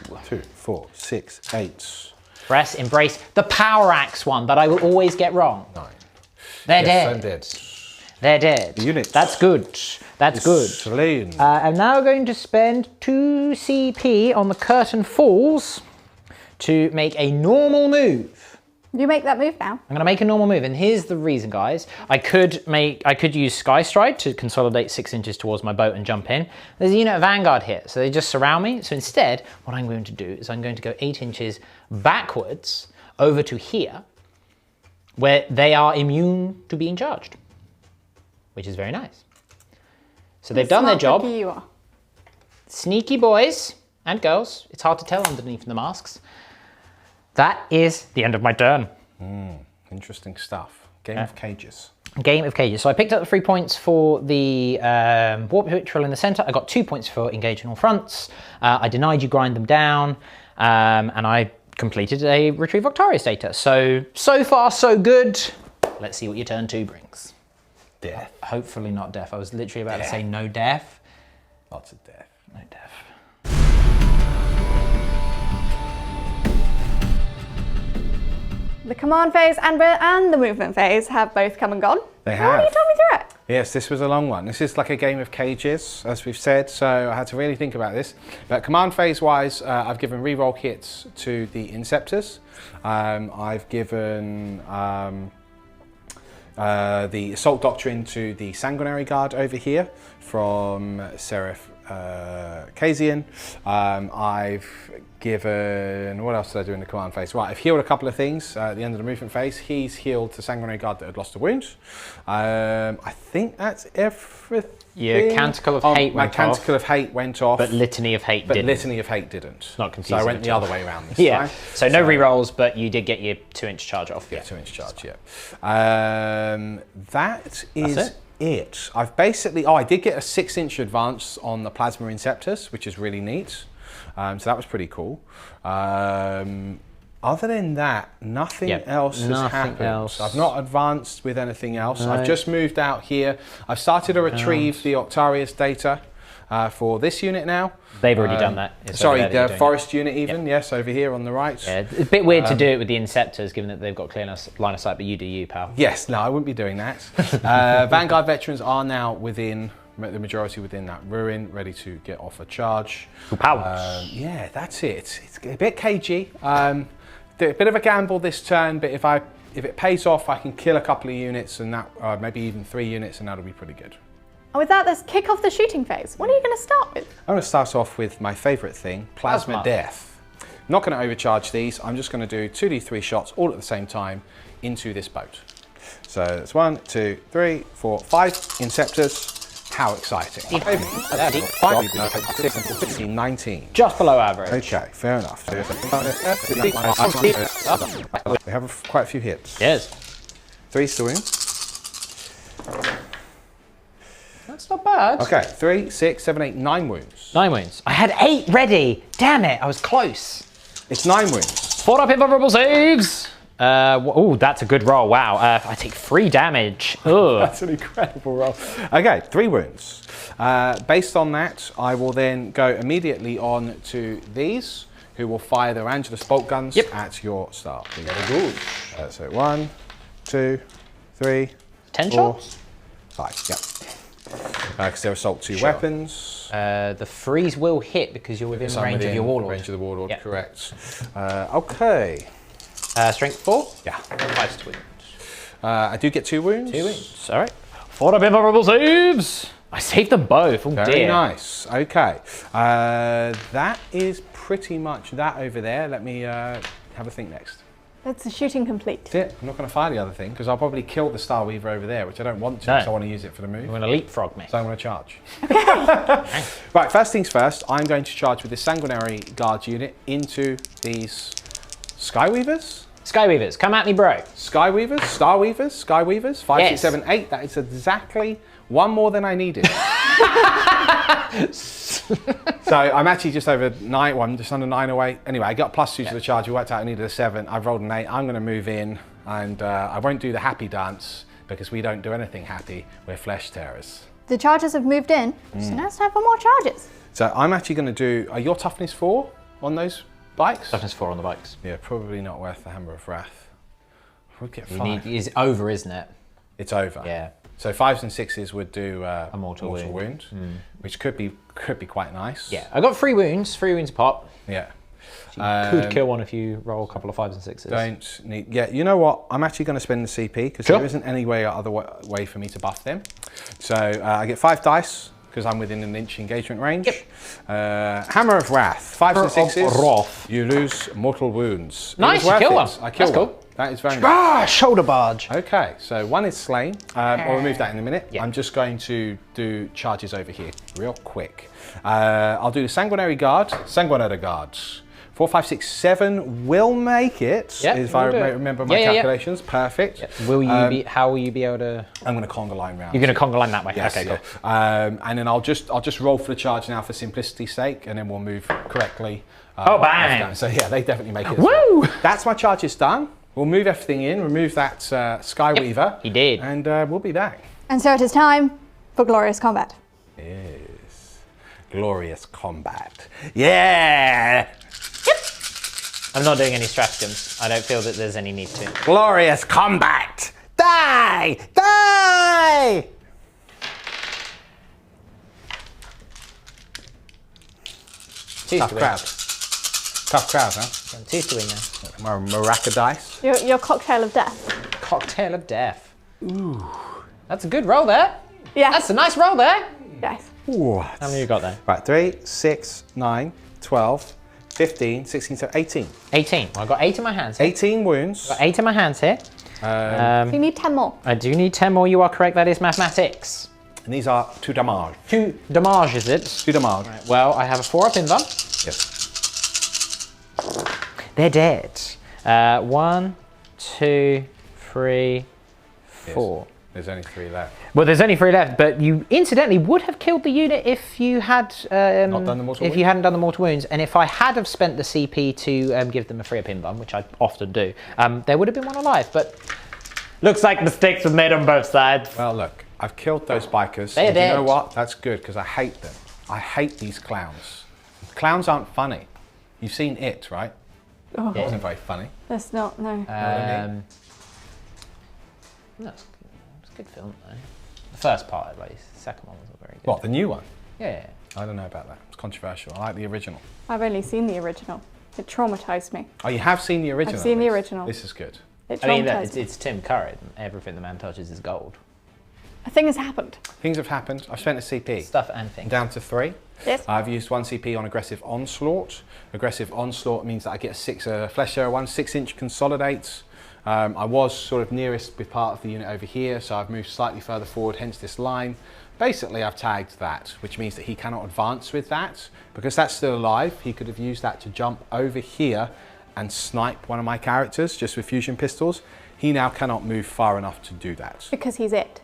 4, 6, 8. Press, embrace the power axe one that I will always get wrong. 9. They're Yes, I'm dead. dead. They're dead. The units. That's good. That's good. Slain. I'm now going to spend 2 CP on the Curtain Falls to make a normal move. You make that move now. I'm going to make a normal move, and here's the reason, guys. I could use Sky Stride to consolidate 6 inches towards my boat and jump in. There's a unit of Vanguard here, so they just surround me. So instead, what I'm going to do is I'm going to go 8 inches backwards over to here, where they are immune to being charged, which is very nice. So they've done their job. You are. Sneaky boys and girls. It's hard to tell underneath the masks. That is the end of my turn. Interesting stuff. Game of Cages. Game of Cages. So I picked up the 3 points for the Warp Ritual in the center. I got 2 points for engaging all fronts. I denied you grind them down. And I completed a Retrieve Octarius data. So far, so good. Let's see what your turn 2 brings. Death. Hopefully not death. I was literally about to say no death. Lots of death. No death. The command phase and the movement phase have both come and gone. They Why don't you have. talk me through it? Yes, this was a long one. This is like a game of cages, as we've said, so I had to really think about this. But command phase wise, I've given reroll kits to the Inceptors. I've given the Assault Doctrine to the Sanguinary Guard over here from Seraph Kazian. I've given, what else did I do in the command phase? Right, I've healed a couple of things at the end of the movement phase. He's healed the Sanguinary Guard that had lost a wound. I think that's everything. Your Canticle of Hate my went Canticle off. of Hate went off. But Litany of Hate But didn't. Litany of Hate didn't. Not confusing So I went at the all. other way around this Yeah. time. So no rerolls, but you did get your 2-inch charge off. Yeah, 2-inch charge, yeah. That is it. I've basically, I did get a 6-inch advance on the Plasma Inceptors, which is really neat. So that was pretty cool. Other than that, nothing else has happened. I've not advanced with anything else. I've just moved out here. I've started to retrieve the Octarius data for this unit now. They've already done that. It's Sorry, over there that the you're doing forest unit even, yes, over here on the right. Yeah, it's a bit weird to do it with the Inceptors, given that they've got clear line of sight, but you do you, pal. Yes, no, I wouldn't be doing that. Vanguard veterans are now within, the majority within that ruin, ready to get off a charge. Powers. Yeah, that's it. It's a bit cagey. A bit of a gamble this turn, but if it pays off, I can kill a couple of units, and that maybe even 3 units, and that'll be pretty good. And with that, let's kick off the shooting phase. What are you going to start with? I'm going to start off with my favourite thing, Plasma Death. I'm not going to overcharge these. I'm just going to do 2d3 shots all at the same time into this boat. So that's 1, 2, 3, 4, 5 Inceptors. How exciting. 19. Just below average. Okay, fair enough. We have quite a few hits. Yes. 3 still in. That's not bad. Okay, 3, 6, 7, 8, 9 wounds. 9 wounds. I had 8 ready. Damn it, I was close. It's 9 wounds. 4 up invulnerable saves. Oh, that's a good roll. Wow. I take 3 damage. Ugh. That's an incredible roll. Okay, 3 wounds. Based on that, I will then go immediately on to these, who will fire their Angelus bolt guns at your start. Very good. So 1, 2, 3, 10 4, shots? 5. Yep. Because they're assault 2 weapons. The freeze will hit because you're within range of your Warlord. Range of the Warlord, Yep. correct. Okay. Strength 4? Yeah. 5 to wound. I do get 2 wounds. 2 wounds. All right. 4 memorable saves. I saved them both. Oh, Very dear. nice. Okay. That is pretty much that over there. Let me have a think next. That's the shooting complete. That's it. I'm not going to fire the other thing because I'll probably kill the Star Weaver over there, which I don't want to because I want to use it for the move. I'm going to leapfrog me. So I'm going to charge. Right, first things first, I'm going to charge with this Sanguinary Guard unit into these Skyweavers. Skyweavers, come at me, bro. Skyweavers, Starweavers, Skyweavers, 5, Yes. 6, 7, 8. That is exactly one more than I needed. So I'm actually just over 9, well, I'm just under 9 away. Anyway, I got +2 to the charge. We worked out I needed a 7. I've rolled an 8. I'm going to move in and I won't do the happy dance because we don't do anything happy. We're flesh terrors. The charges have moved in, so now it's time for more charges. So I'm actually going to do, are your toughness 4 on those bikes? Toughness 4 on the bikes. Yeah, probably not worth the Hammer of Wrath. We'll get 5. Is over, isn't it? It's over. Yeah. So 5s and 6s would do a mortal wound, which could be quite nice. Yeah, I got 3 wounds. 3 wounds pop. Yeah. So you could kill one if you roll a couple of 5s and 6s. Don't need. Yeah, you know what? I'm actually going to spend the CP because there isn't any other way for me to buff them. So I get 5 dice because I'm within an inch engagement range. Yep. Hammer of Wrath, 5s and 6s. Wrath. You lose mortal wounds. Nice, It was you kill worth it. one. I killed That's one. cool. That is very nice. Ah, shoulder barge. Okay, so 1 is slain. I'll remove that in a minute. Yeah. I'm just going to do charges over here real quick. I'll do the Sanguinary Guard. Sanguinary Guards. 4, 5, 6, 7 will make it. Yeah, if I we'll do it. remember my calculations. Perfect. Yeah. Will you be? How will you be able to? I'm going to conga line round. You're going to conga line that way. Yes, Okay, yeah. cool. And then I'll just roll for the charge now for simplicity's sake, and then we'll move correctly. Oh, bang! So yeah, they definitely make it. Woo! That's my charges done. We'll move everything in, remove that Skyweaver. He did. And we'll be back. And so it is time for glorious combat. Yes. Glorious combat. Yeah! I'm not doing any stratagems. I don't feel that there's any need to. Glorious combat! Die! Die! Tough crowd. Tough crowd, huh? I'm too to win now. My Maraca dice. Your cocktail of death. Cocktail of death. Ooh. That's a good roll there. Yeah. That's a nice roll there. Yes. What? How many you got there? Right, 3, 6, 9, 12, 15, 16, so 18. 18. Well, I've got 8 in my hands here. 18 wounds. Got 8 in my hands here. So you need 10 more. I do need 10 more. You are correct. That is mathematics. And these are 2 damage. 2 damage, is it? 2 damage. Right, well, I have a 4 up in them. Yes. They're dead. 1, 2, 3, 4. There's only 3 left. Well, there's only 3 left, but you incidentally would have killed the unit if you had Not done the mortal if you hadn't done the mortal wounds, and if I had have spent the CP to give them a free up in bum, which I often do, there would have been one alive. But looks like mistakes were made on both sides. Well, look, I've killed those bikers. They're and you know dead. what? That's good because I hate them. I hate these clowns. Clowns aren't funny. You've seen it, right? Oh. It wasn't very funny. That's not, no. No, it's a good film though. The first part, at least. The second one wasn't very good. What, the new one? Yeah. I don't know about that. It's controversial. I like the original. I've only seen the original. It traumatized me. Oh, you have seen the original? I've seen the at least? original. This is good. It I mean, traumatized look, me. it's Tim Curry. Everything the man touches is gold. A thing has happened. Things have happened. I've spent a CP. Stuff and things. Down to 3. Yes. I've used 1 CP on Aggressive Onslaught. Aggressive Onslaught means that I get a Flesh Terror 1, 6-inch consolidates. I was sort of nearest with part of the unit over here, so I've moved slightly further forward, hence this line. Basically, I've tagged that, which means that he cannot advance with that. Because that's still alive, he could have used that to jump over here and snipe one of my characters just with fusion pistols. He now cannot move far enough to do that. Because he's it.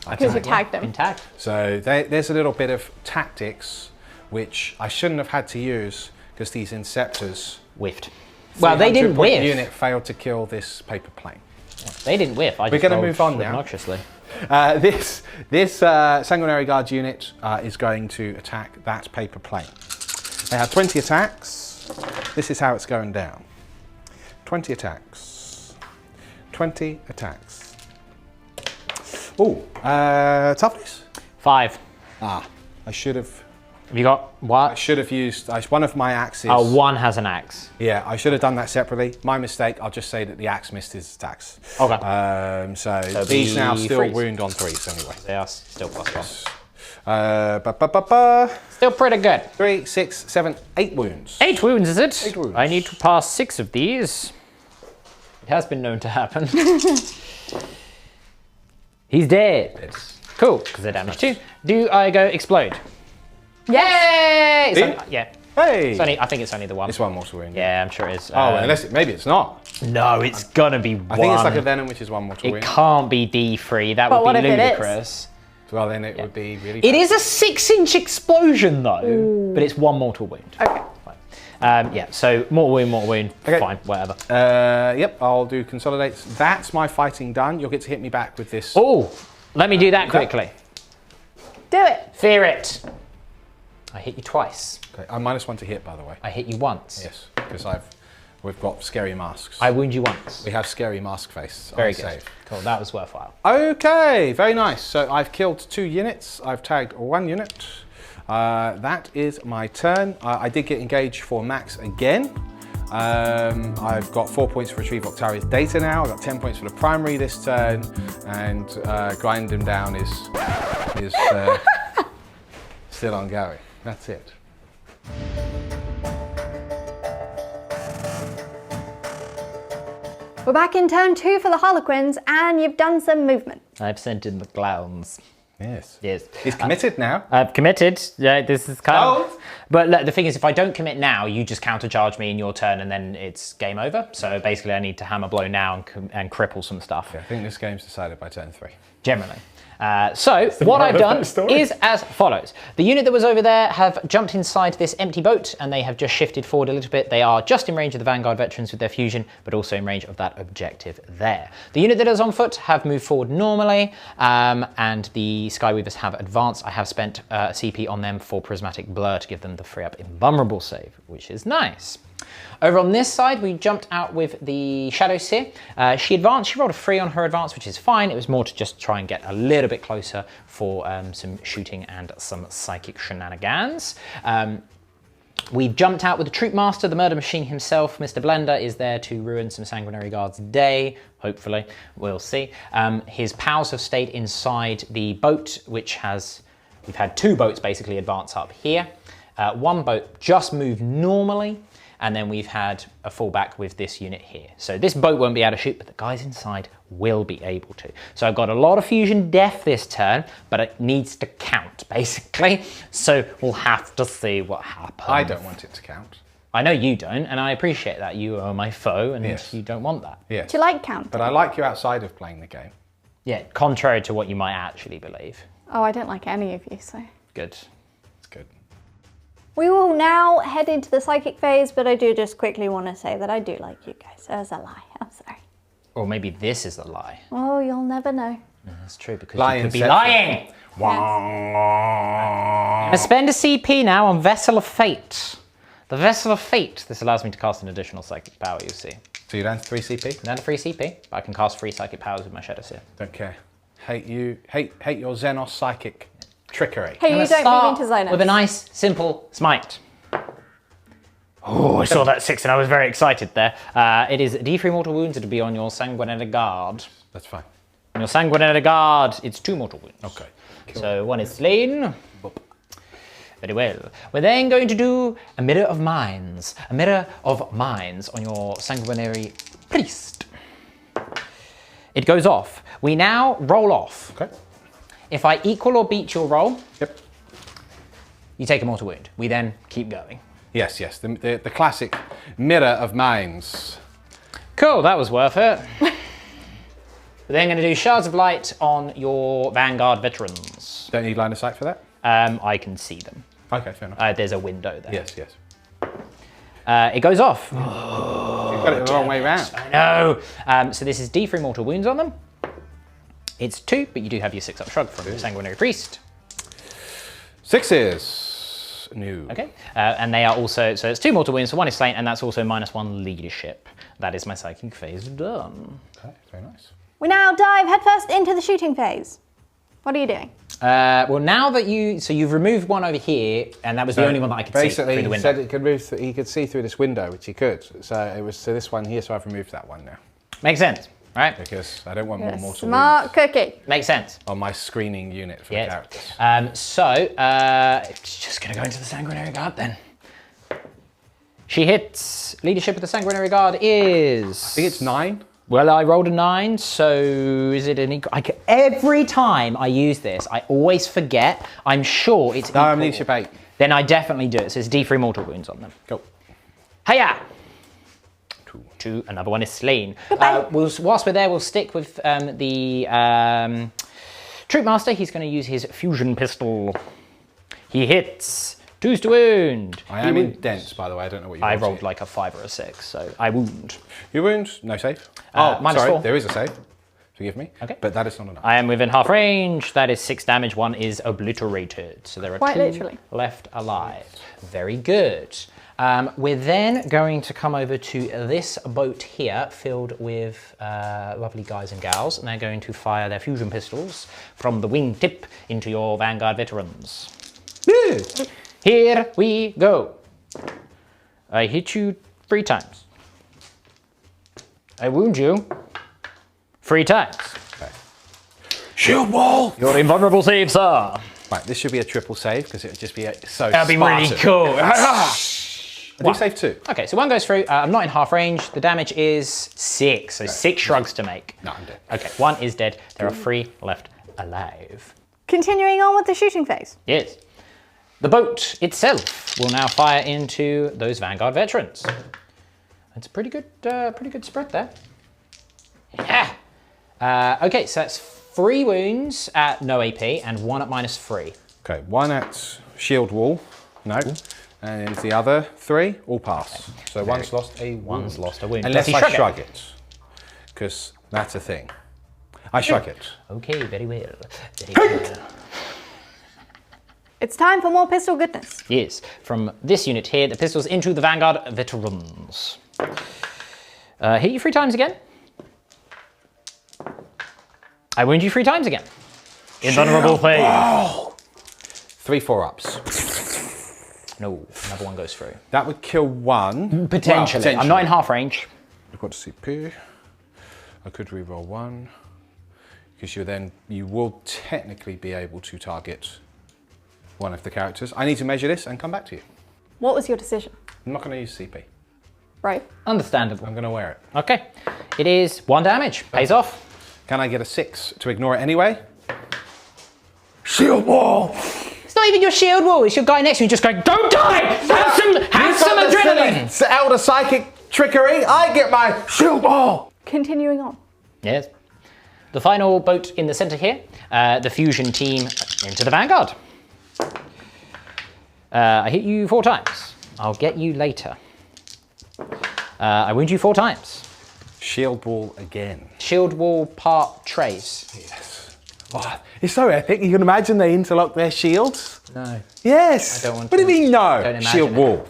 I Because you tagged tagged him. Been tagged. So there's a little bit of tactics which I shouldn't have had to use because these Inceptors. Whiffed. Well, they didn't 300-point whiff. unit failed to kill this paper plane. They didn't whiff. We're going to move on now. Obnoxiously. This Sanguinary Guard unit is going to attack that paper plane. They have 20 attacks. This is how it's going down. 20 attacks. 20 attacks. Ooh, toughness? 5. Ah, I should have Have you got I what? should have used one of my axes. Oh, one has an axe. Yeah, I should have done that separately. My mistake. I'll just say that the axe missed his attacks. Okay. So So these now still freeze. wound on 3s anyway. They are still +1. Still pretty good. 3, 6, 7, 8 wounds. 8 wounds, is it? 8 wounds. I need to pass 6 of these. It has been known to happen. He's dead. Yes. Cool, because they're damaged too. Do I go explode? Yes. Yay! Do So- you? yeah. Hey! It's only, I think it's only the one. It's one mortal wound. Yeah, I'm sure it is. Oh, unless maybe it's not. No, it's gonna be one. I think it's like a venom, which is one mortal It wound. can't be D3. That But would what be if it is? ludicrous. Well, then it would be really. It bad. is a 6-inch explosion though, but it's one mortal wound. Okay. Yeah, so mortal wound, Okay. fine, whatever. Yep, I'll do consolidates. That's my fighting done. You'll get to hit me back with this. Oh, let me do that quickly. Do it. Fear it. I hit you twice. Okay, I'm -1 to hit, by the way. I hit you once. Yes, because we've got scary masks. I wound you once. We have scary mask face. Very I good. save. Cool, that was worthwhile. Okay, very nice. So I've killed 2 units. I've tagged 1 unit. That is my turn. I did get engaged for max again. I've got 4 points for retrieve Octaria's data now. I've got 10 points for the primary this turn, and grind them down is still ongoing. That's it. We're back in turn 2 for the Harlequins, and you've done some movement. I've sent in the clowns. Yes. Yes. He's committed now. I've committed. Yeah, this is kind Oh. of. But look, the thing is, if I don't commit now, you just countercharge me in your turn, and then it's game over. So basically, I need to hammer blow now and cripple some stuff. Yeah, I think this game's decided by turn 3. Generally. So what I've done is as follows. The unit that was over there have jumped inside this empty boat, and they have just shifted forward a little bit. They are just in range of the Vanguard veterans with their fusion, but also in range of that objective there. The unit that is on foot have moved forward normally, and the Skyweavers have advanced. I have spent CP on them for Prismatic Blur to give them the free up invulnerable save, which is nice. Over on this side, we jumped out with the Shadowseer. She advanced, she rolled a 3 on her advance, which is fine. It was more to just try and get a little bit closer for some shooting and some psychic shenanigans. We've jumped out with the Troupe Master, the murder machine himself. Mr. Blender is there to ruin some Sanguinary Guards' day, hopefully, we'll see. His pals have stayed inside the boat, which we've had 2 boats basically advance up here. 1 boat just moved normally, and then we've had a fallback with this unit here. So this boat won't be able to shoot, but the guys inside will be able to. So I've got a lot of fusion death this turn, but it needs to count, basically. So we'll have to see what happens. I don't want it to count. I know you don't, and I appreciate that. You are my foe, and Yes. you don't want that. Yes. Do you like count? But I like you outside of playing the game. Yeah, contrary to what you might actually believe. Oh, I don't like any of you, so. Good. It's good. We will now head into the psychic phase, but I do just quickly want to say that I do like you guys. That was a lie. I'm sorry. Or maybe this is a lie. Oh, you'll never know. That's true, because Lying you could be sets lying. Wow. I spend a CP now on Vessel of Fate. The Vessel of Fate. This allows me to cast an additional psychic power, you see. So you're down to 3 CP? Not a free CP, but I can cast 3 psychic powers with my Shadowseer. Don't care. Hate you. Hate your Xenos psychic trickery. Hey, you Let's don't move start into Xenos. with a nice, simple smite. Oh, I saw that 6 and I was very excited there. It is D3 mortal wounds. It'll be on your Sanguinary Guard. That's fine. On your Sanguinary Guard, it's 2 mortal wounds. Okay. So 1 is slain. Very well. We're then going to do a Mirror of Minds. A Mirror of Minds on your Sanguinary Priest. It goes off. We now roll off. Okay. If I equal or beat your roll, Yep. you take a mortal wound. We then keep going. Yes, yes. The classic mirror of minds. Cool, that was worth it. We're then going to do Shards of Light on your Vanguard veterans. Don't need line of sight for that? I can see them. Okay, fair enough. There's a window there. Yes, yes. It goes off. You've got it the wrong way round. I know. So this is D3 mortal wounds on them. It's 2, but you do have your 6-up shrug from your Sanguinary Priest. 6s. New. Okay. And they are also, so it's 2 mortal wounds, so 1 is slain, and that's also -1 leadership. That is my psychic phase done. Okay, very nice. We now dive headfirst into the shooting phase. What are you doing? Well, now that you've removed one over here, and that was the only one that I could see through the window. Basically, he said it could move. He could see through this window, which he could. So it was to this one here. So I've removed that one now Makes sense, right? because I don't want more mortal Smart wounds cookie. Makes sense. on my screening unit for the Yes. characters. It's just going to go into the Sanguinary Guard then. She hits. Leadership of the Sanguinary Guard is... I think it's 9. Well, I rolled a 9, so is it an equal... every time I use this, I always forget. I'm sure it's No, equal. I'm leadership 8. Then I definitely do it. So it's D3 mortal wounds on them. Go. Hiya! 2. 2, another one is slain. Whilst we're there, we'll stick with the Troupe Master. He's going to use his fusion pistol. He hits. 2's to wound. I am in dense, by the way. I don't know what you I rolled rolled here. like a 5 or a 6, so I wound. You wound? No save. Minus sorry, 4. there is a save. Forgive me. Okay. But that is not enough. I am within half range. That is 6 damage. 1 is obliterated. So there are Quite 2 literally. left alive. Very good. We're then going to come over to this boat here, filled with lovely guys and gals, and they're going to fire their fusion pistols from the wingtip into your Vanguard veterans. Yeah. Here we go. I hit you 3 times. I wound you 3 times. Okay. Shield wall. You're invulnerable, save, sir. Right, this should be a triple save because it would just be so. That'd be really Spartan. cool. I do save 2. Okay, so 1 goes through. I'm not in half range. The damage is 6, so 6 shrugs to make. No, I'm dead. Okay, 1 is dead. There are 3 left alive. Continuing on with the shooting phase. Yes. The boat itself will now fire into those Vanguard veterans. It's a pretty good spread there. Yeah. Okay, so that's 3 wounds at no AP and 1 at -3. Okay, 1 at shield wall. No. And the other 3 all pass. So one's lost a wound. One's lost a wound. Unless Does he I shrug shrug it. Because that's a thing. I shrug it. Okay, very well. Very well. It's time for more pistol goodness. Yes, from this unit here, the pistols into the Vanguard veterans. Hit you 3 times again. I wound you 3 times again. Invulnerable phase. Oh. 3 4-ups. No, another one goes through. That would kill 1. Potentially. I'm not in half range. I've got CP. I could reroll 1. Because you will technically be able to target one of the characters. I need to measure this and come back to you. What was your decision? I'm not going to use CP. Right. Understandable. I'm going to wear it. Okay. It is 1 damage. Pays off. Can I get a 6 to ignore it anyway? Shield wall! It's not even your shield wall. It's your guy next to you just going, don't die! Have some adrenaline! Elder psychic trickery. I get my shield wall! Continuing on. Yes. The final boat in the center here, the fusion team into the Vanguard. I hit you 4 times. I'll get you later. I wound you 4 times. Shield wall again. Shield wall part trace. Yes. Oh, it's so epic. You can imagine they interlock their shields. No. Yes. I don't want What do you to. mean no? Don't imagine Shield it. wall.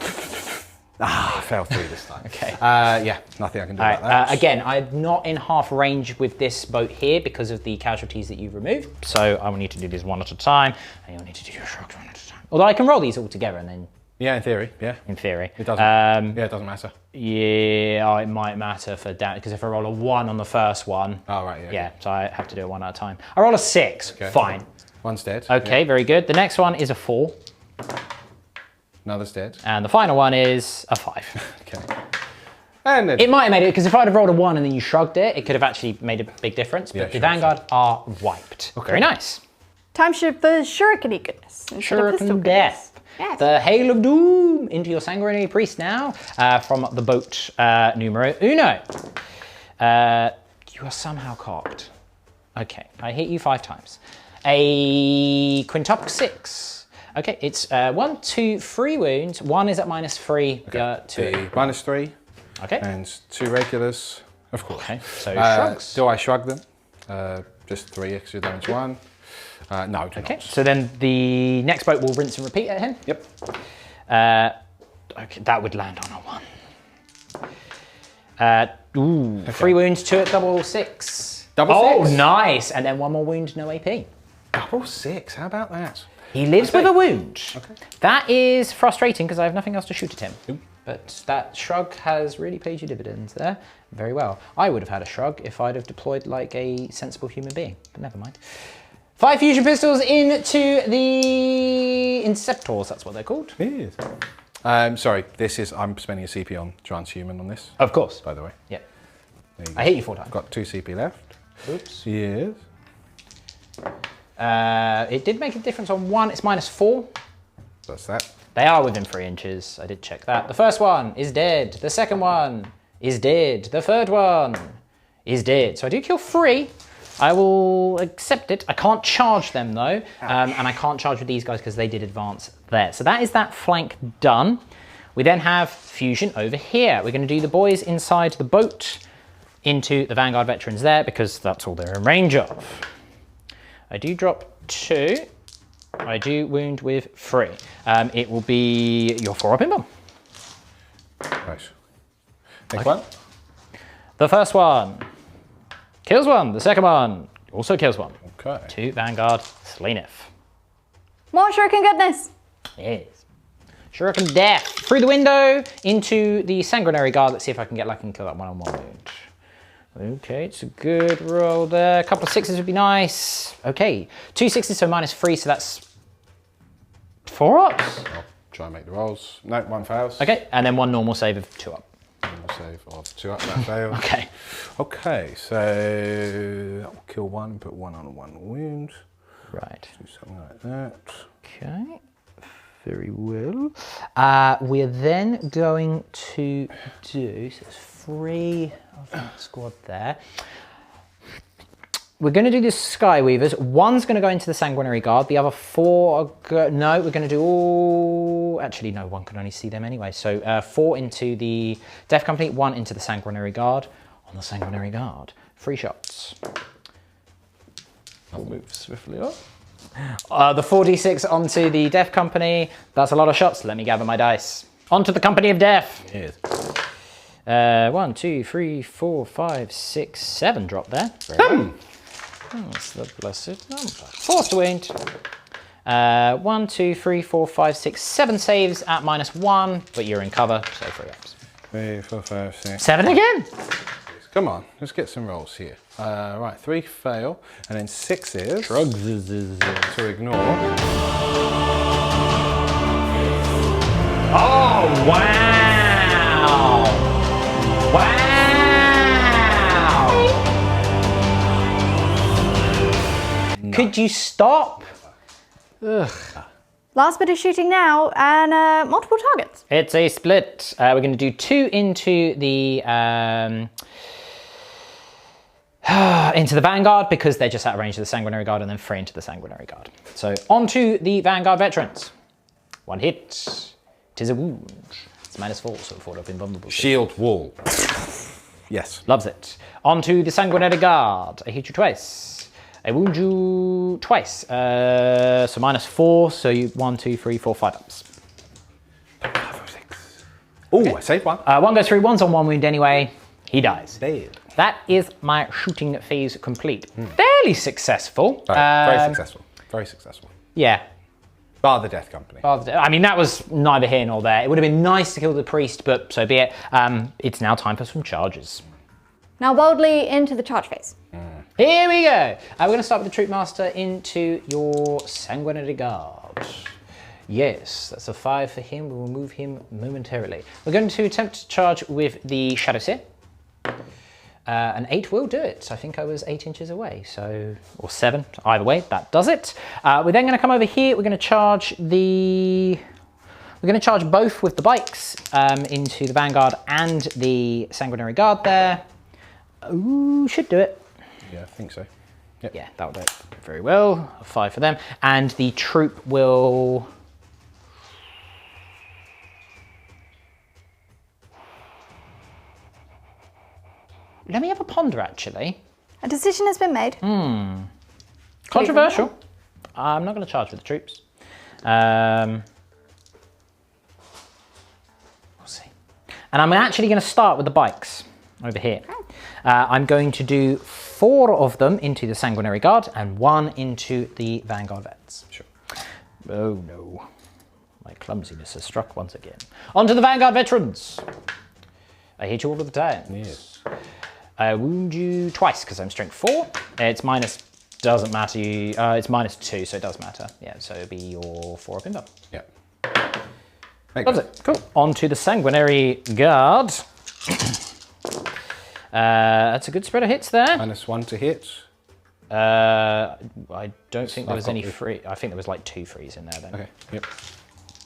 I fell through this time. Okay. Yeah, nothing I can do All about right. that. Again, I'm not in half range with this boat here because of the casualties that you've removed. So I will need to do these 1 at a time, and you'll need to do your shrugs 1 at a time. Although I can roll these all together, and then Yeah, in theory. Yeah. in theory, It doesn't. Yeah, it doesn't matter. Yeah, it might matter for damage because if I roll a 1 on the first one, Oh, right. Yeah. yeah, so I have to do it 1 at a time. I roll a 6, Okay. fine. One's dead. Okay, very good. The next one is a 4, Yeah. Another's dead. and the final one is a 5. Okay. And then It might have made it, because if I'd have rolled a 1 and then you shrugged it, it could have actually made a big difference, but Yeah, the sure, Vanguard are wiped. Okay. Very nice. Time for shuriken goodness. instead of pistol Shuriken goodness. Death. Yes. The Hail of Doom into your Sanguinary Priest now from the boat numero uno. You are somehow cocked. Okay, I hit you 5 times. A quintuple 6. Okay, it's 1, 2, 3 wounds. 1 is at -3, the other 2. the -3 Okay. and 2 regulars, of course. Okay, so shrugs. Do I shrug them? Just 3 extra damage 1. No, I do Okay, not. so then the next boat will rinse and repeat at him. Yep. Okay, that would land on a 1. 3 wounds, 2 at double 6. Double Oh, 6? nice. And then 1 more wound, no AP. Double 6, how about that? He lives with a wound. Okay. That is frustrating because I have nothing else to shoot at him. Ooh. But that shrug has really paid you dividends there. Very well. I would have had a shrug if I'd have deployed like a sensible human being, but never mind. 5 fusion pistols into the Inceptors, that's what they're called. Yes. Sorry, I'm spending a CP on transhuman on this. Of course. By the way. Yeah. There you I go. hit you 4 times. I've got 2 CP left. Oops. Yes. It did make a difference on 1. It's -4. That's that. They are within 3 inches. I did check that. The first one is dead. The second one is dead. The third one is dead. So I do kill 3. I will accept it. I can't charge them though. And I can't charge with these guys because they did advance there. So that is that flank done. We then have fusion over here. We're going to do the boys inside the boat into the Vanguard veterans there because that's all they're in range of. I do drop 2. I do wound with 3. It will be your 4-up in bomb. Nice. Next one. The first one kills 1. The second one also kills 1. Okay. 2 Vanguard Slayneth. More shuriken goodness. Yes. Shuriken death. Through the window into the Sanguinary Guard. Let's see if I can get lucky and kill that one-on-one wound. Okay, it's a good roll there. A couple of 6s would be nice. Okay, 2 6s, so -3, so that's 4 ups. I'll try and make the rolls. No, 1 fails. Okay, and then 1 normal save of 2 up. Normal save of 2 up, that fails. Okay. Okay, so that will kill 1 and put 1 on a 1 wound. Right. Do something like that. Okay, very well. We're then going to do, so there's 3 of that squad there. We're going to do the Skyweavers. 1's going to go into the Sanguinary Guard. The other 4 are no, we're going to do all... Actually, no, 1 can only see them anyway. So 4 into the Death Company, 1 into the Sanguinary Guard. On the Sanguinary Guard, 3 shots. I'll move swiftly up. The 4d6 onto the Death Company. That's a lot of shots. Let me gather my dice. Onto the Company of Death. Yes. 1, 2, 3, 4, 5, 6, 7 drop there. That's the blessed number. Forced to wound. 1, 2, 3, 4, 5, 6, 7 saves at -1, but you're in cover, so 3 ups. 3, 4, 5, 6. 7 again. Come on, let's get some rolls here. Right, 3 fail, and then 6s. Shrugs. To ignore. Oh, wow. Wow. Could you stop? Ugh. Last bit of shooting now, and multiple targets. It's a split. We're going to do 2 into the Vanguard because they're just out of range of the Sanguinary Guard, and then 3 into the Sanguinary Guard. So onto the Vanguard veterans. 1 hit. 'Tis a wound. It's -4, so 4 up invulnerable. Shield wall. Yes. Loves it. Onto the Sanguinary Guard. I hit you twice. I wound you twice. So -4, so you 1, 2, 3, 4, 5 ups. 5 or 6. Oh, okay. I saved 1. 1 goes through, 1's on 1 wound anyway. He dies. Dead. That is my shooting phase complete. Fairly successful. Very successful. Very successful. Yeah. Bar the Death Company. I mean, that was neither here nor there. It would have been nice to kill the priest, but so be it. It's now time for some charges. Now boldly into the charge phase. Here we go. We're going to start with the Troupe Master into your Sanguinary Guard. Yes, that's a 5 for him. We will move him momentarily. We're going to attempt to charge with the Shadowseer. An 8 will do it. I think I was 8 inches away, so, or 7, either way, that does it. We're then going to come over here. We're going to charge both with the bikes into the Vanguard and the Sanguinary Guard there. Ooh, should do it. Yeah, I think so. Yep. Yeah, that'll do it very well. A 5 for them. And the Troupe will... Let me have a ponder, actually. A decision has been made. Controversial. I'm not going to charge with the troops. We'll see. And I'm actually going to start with the bikes over here. I'm going to do 4 of them into the Sanguinary Guard and 1 into the Vanguard Vets. Sure. Oh no. My clumsiness has struck once again. On to the Vanguard Veterans. I hit you all of the time. Yes. I wound you twice because I'm strength 4. It's minus, doesn't matter. It's minus 2, so it does matter. Yeah, so it'll be your 4 up in them. Yeah. Loves it. Cool. On to the Sanguinary Guard. That's a good spread of hits there. -1 to hit. I don't think there was any free. I think there was like 2 frees in there then. Okay. Yep.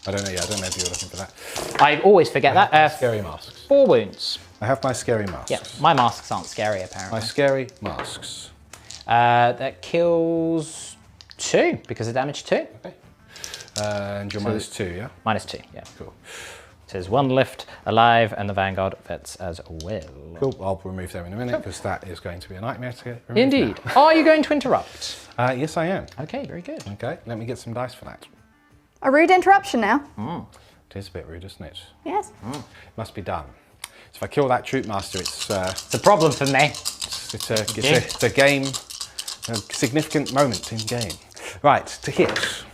I don't know. Yeah, I don't know if you were looking for that. I always forget that. Scary masks. 4 wounds. I have my scary masks. Yeah, my masks aren't scary apparently. My scary masks. That kills 2 because of damage 2. Okay. And you're -2, yeah? -2, yeah. Cool. It says 1 left alive and the Vanguard Vets as well. Cool. I'll remove them in a minute because that is going to be a nightmare to get removed. Indeed. Are you going to interrupt? Yes, I am. Okay, very good. Okay, let me get some dice for that. A rude interruption now. It is a bit rude, isn't it? Yes. Must be done. So if I kill that Troupe Master, it's It's a problem for me. it's a game, a significant moment in game. Right, to hit.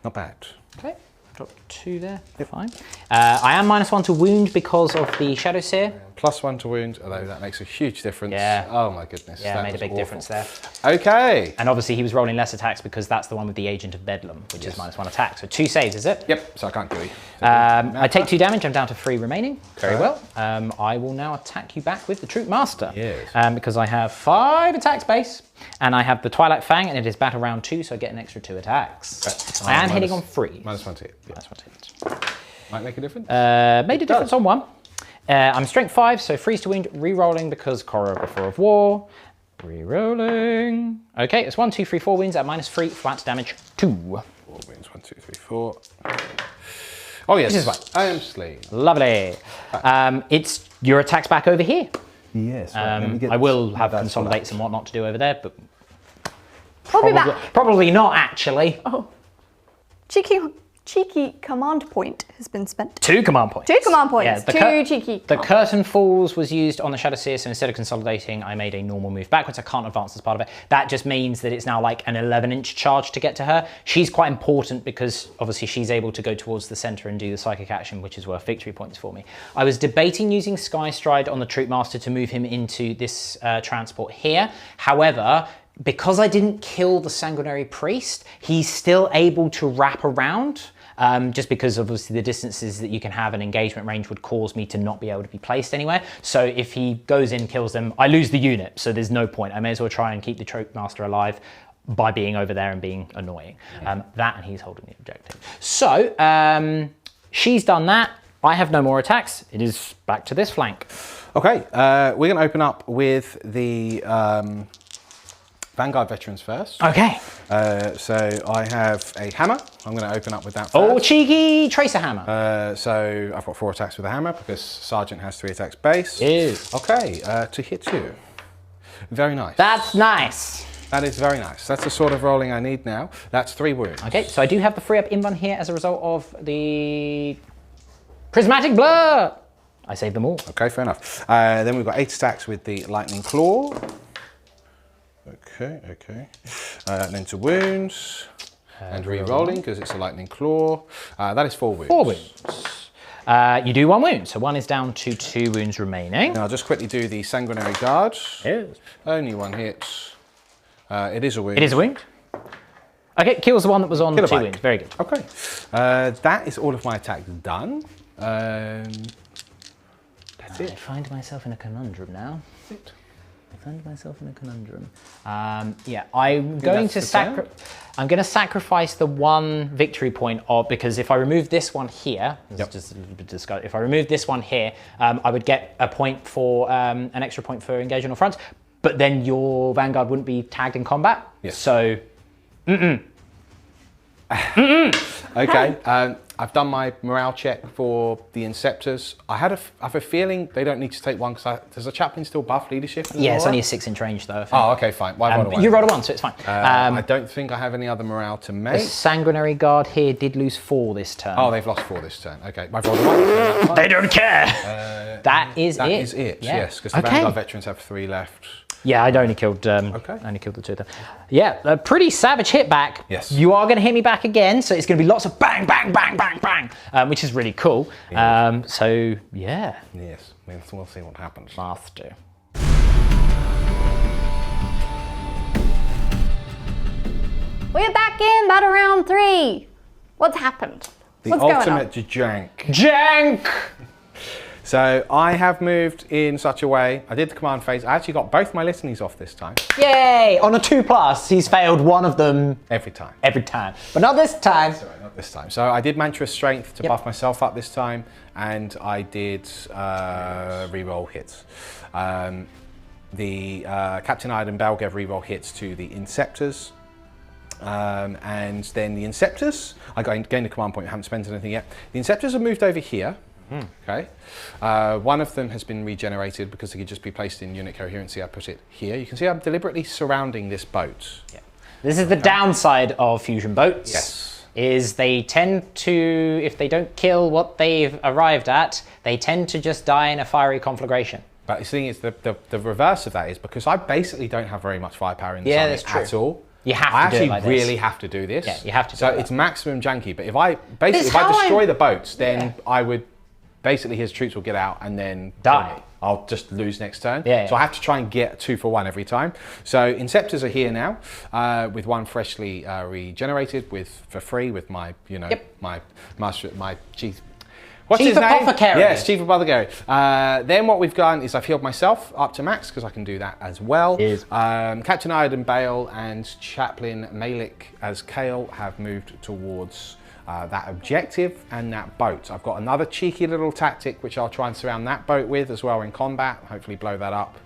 Not bad. Okay, drop 2 there. Fine. I am -1 to wound because of the Shadowseer. +1 to wound, although that makes a huge difference. Yeah. Oh my goodness. Yeah, that made a was big awful. difference there. Okay. And obviously he was rolling less attacks because that's the one with the Agent of Bedlam, which is -1 attack. So 2 saves, is it? Yep, so I can't kill you. I take 2 damage, I'm down to 3 remaining. Very well. I will now attack you back with the Troupe Master. Yes. Because I have 5 attacks base, and I have the Twilight Fang, and it is battle round 2, so I get an extra 2 attacks. Okay. I am hitting on 3. -1 to hit. Yeah. That's what it is. Might make a difference. Made a difference on 1. I'm strength 5, so freeze to wound, re-rolling because choreographer of war. Re-rolling. Okay, it's 1, 2, 3, 4 wounds at -3, flat damage 2. 4 wounds, 1, 2, 3, 4. Oh yes, This is right. I am slain. Lovely. It's your attacks back over here. Yes. I will have consolidates and whatnot to do over there, but We'll be back. probably not actually. Oh. Cheeky command point has been spent. 2 command points. 2 command points. Yeah, 2 cheeky. The Curtain Falls was used on the Shadowseer, so instead of consolidating, I made a normal move backwards. I can't advance as part of it. That just means that it's now like an 11-inch charge to get to her. She's quite important because obviously she's able to go towards the center and do the psychic action, which is worth victory points for me. I was debating using Sky Stride on the Troupe Master to move him into this transport here. However, because I didn't kill the Sanguinary Priest, he's still able to wrap around. Just because obviously the distances that you can have an engagement range would cause me to not be able to be placed anywhere. So if he goes in, kills them, I lose the unit, so there's no point. I may as well try and keep the Troupe Master alive by being over there and being annoying. That and he's holding the objective. So she's done that. I have no more attacks. It is back to this flank. Okay, we're going to open up with the Vanguard Veterans first. Okay. So I have a hammer. I'm going to open up with that first. Oh, cheeky Tracer Hammer. So I've got 4 attacks with a hammer because Sergeant has 3 attacks base. Is. Okay, to hit you. Very nice. That's nice. That is very nice. That's the sort of rolling I need now. That's 3 wounds. Okay, so I do have the free up invan here as a result of the Prismatic Blur. I saved them all. Okay, fair enough. Then we've got 8 attacks with the Lightning Claw. Okay. And then to wounds. And re-rolling because it's a Lightning Claw. That is 4 wounds. 4 wounds. You do 1 wound, so 1 is down to 2 wounds remaining. Now I'll just quickly do the Sanguinary Guard. Yes. Only 1 hit. It is a wound. It is a wound. Okay, kills the one that was on 2 wounds. Very good. Okay. That is all of my attacks done. That's I it. find myself in a conundrum now. Yeah, I'm going to sacrifice the 1 victory point because if I remove this one here, just a little bit discussed. If I remove this one here, I would get a point for an extra point for engaging on front, but then your Vanguard wouldn't be tagged in combat. Yes. So, Okay. I've done my morale check for the Inceptors. I have a feeling they don't need to take 1 because does the chaplain still buff leadership? yeah, it's only a 6-inch range though. I think. Oh, okay, fine. Why roll a 1? You rolled a 1, so it's fine. I don't think I have any other morale to The make. Sanguinary Guard here did lose 4 this turn. Oh, they've lost 4 this turn. Okay, I've rolled a 1. So they don't care. that is That it. is it, Yeah. yes, because the Vanguard veterans have 3 left. Yeah, I'd only killed only killed the 2 of them. Yeah, a pretty savage hit back. Yes. You are going to hit me back again, so it's going to be lots of bang, bang, bang, bang, bang, which is really cool. Yeah. So yeah. Yes, we'll see what happens. Master. We're back in battle round 3. What's happened? The What's going on? ultimate jank. Jank! So I have moved in such a way, I did the command phase, I actually got both my listenings off this time. Yay! On a 2+, he's failed one of them Every time. every time. But not this time. Sorry, not this time. So I did Mantra Strength to buff myself up this time, and I did reroll hits. The Captain Iron Bell gave reroll hits to the Inceptors. And then the Inceptors, I gained a command point, I haven't spent anything yet. The Inceptors have moved over here. Okay. One of them has been regenerated because it could just be placed in unit coherency. I put it here. You can see I'm deliberately surrounding this boat. Yeah. This is the downside of fusion boats. Yes. Is they tend to, if they don't kill what they've arrived at, they tend to just die in a fiery conflagration. But the thing is, the reverse of that is because I basically don't have very much firepower in this army that's true. at all. You have to I do it actually like this. really have to do this. Yeah, you have to do So that. it's maximum janky. But if I It's if I how destroy the boats, then I would basically his troops will get out and then Die. kill me. I'll just lose next turn. Yeah, So I have to try and get 2 for 1 every time. So Inceptors are here now, with one freshly regenerated for free with my my master my chief. What's Chief his name? Apothecary. Yes, Chief Apothecary. Then what we've done is I've healed myself up to max because I can do that as well. Yes. Captain Iron Bale and Chaplain Malik as Kale have moved towards that objective and that boat. I've got another cheeky little tactic which I'll try and surround that boat with as well in combat, hopefully blow that up.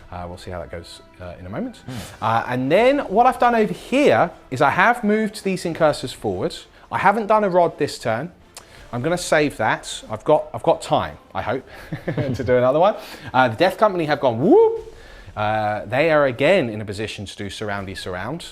We'll see how that goes in a moment. And then what I've done over here is I have moved these incursors forward. I haven't done a rod this turn. I'm going to save that. I've got time, I hope, to do another one. The Death Company have gone whoop. They are again in a position to do surroundy surround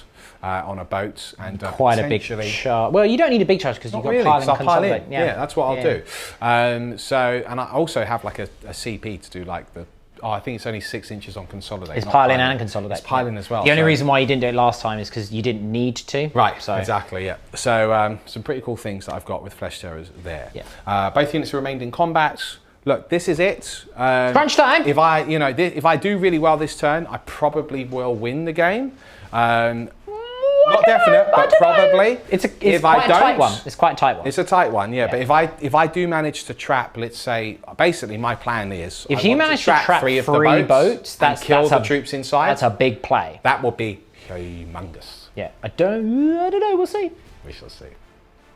on a boat and Quite a big charge. Well, you don't need a big charge because you've got piling and consolidate. Yeah, that's what I'll do. And I also have like a CP to do like the. Oh, I think it's only 6 inches on consolidate. It's piling and consolidate. It's piling as well. The only reason why you didn't do it last time is because you didn't need to. Right, So exactly, yeah. So some pretty cool things that I've got with Flesh Terrors there. Yeah. Both units remained in combat. Look, this is it. Crunch time. If I do really well this turn, I probably will win the game. Not definite, but probably. It's quite a tight one. It's quite a tight one. It's a tight one, yeah. But if I do manage to trap, let's say, basically my plan is If I you want manage to trap 3 of the three boats, boats, and kill the troops inside. That's a big play. That will be humongous. Yeah, I don't know. We'll see. We shall see.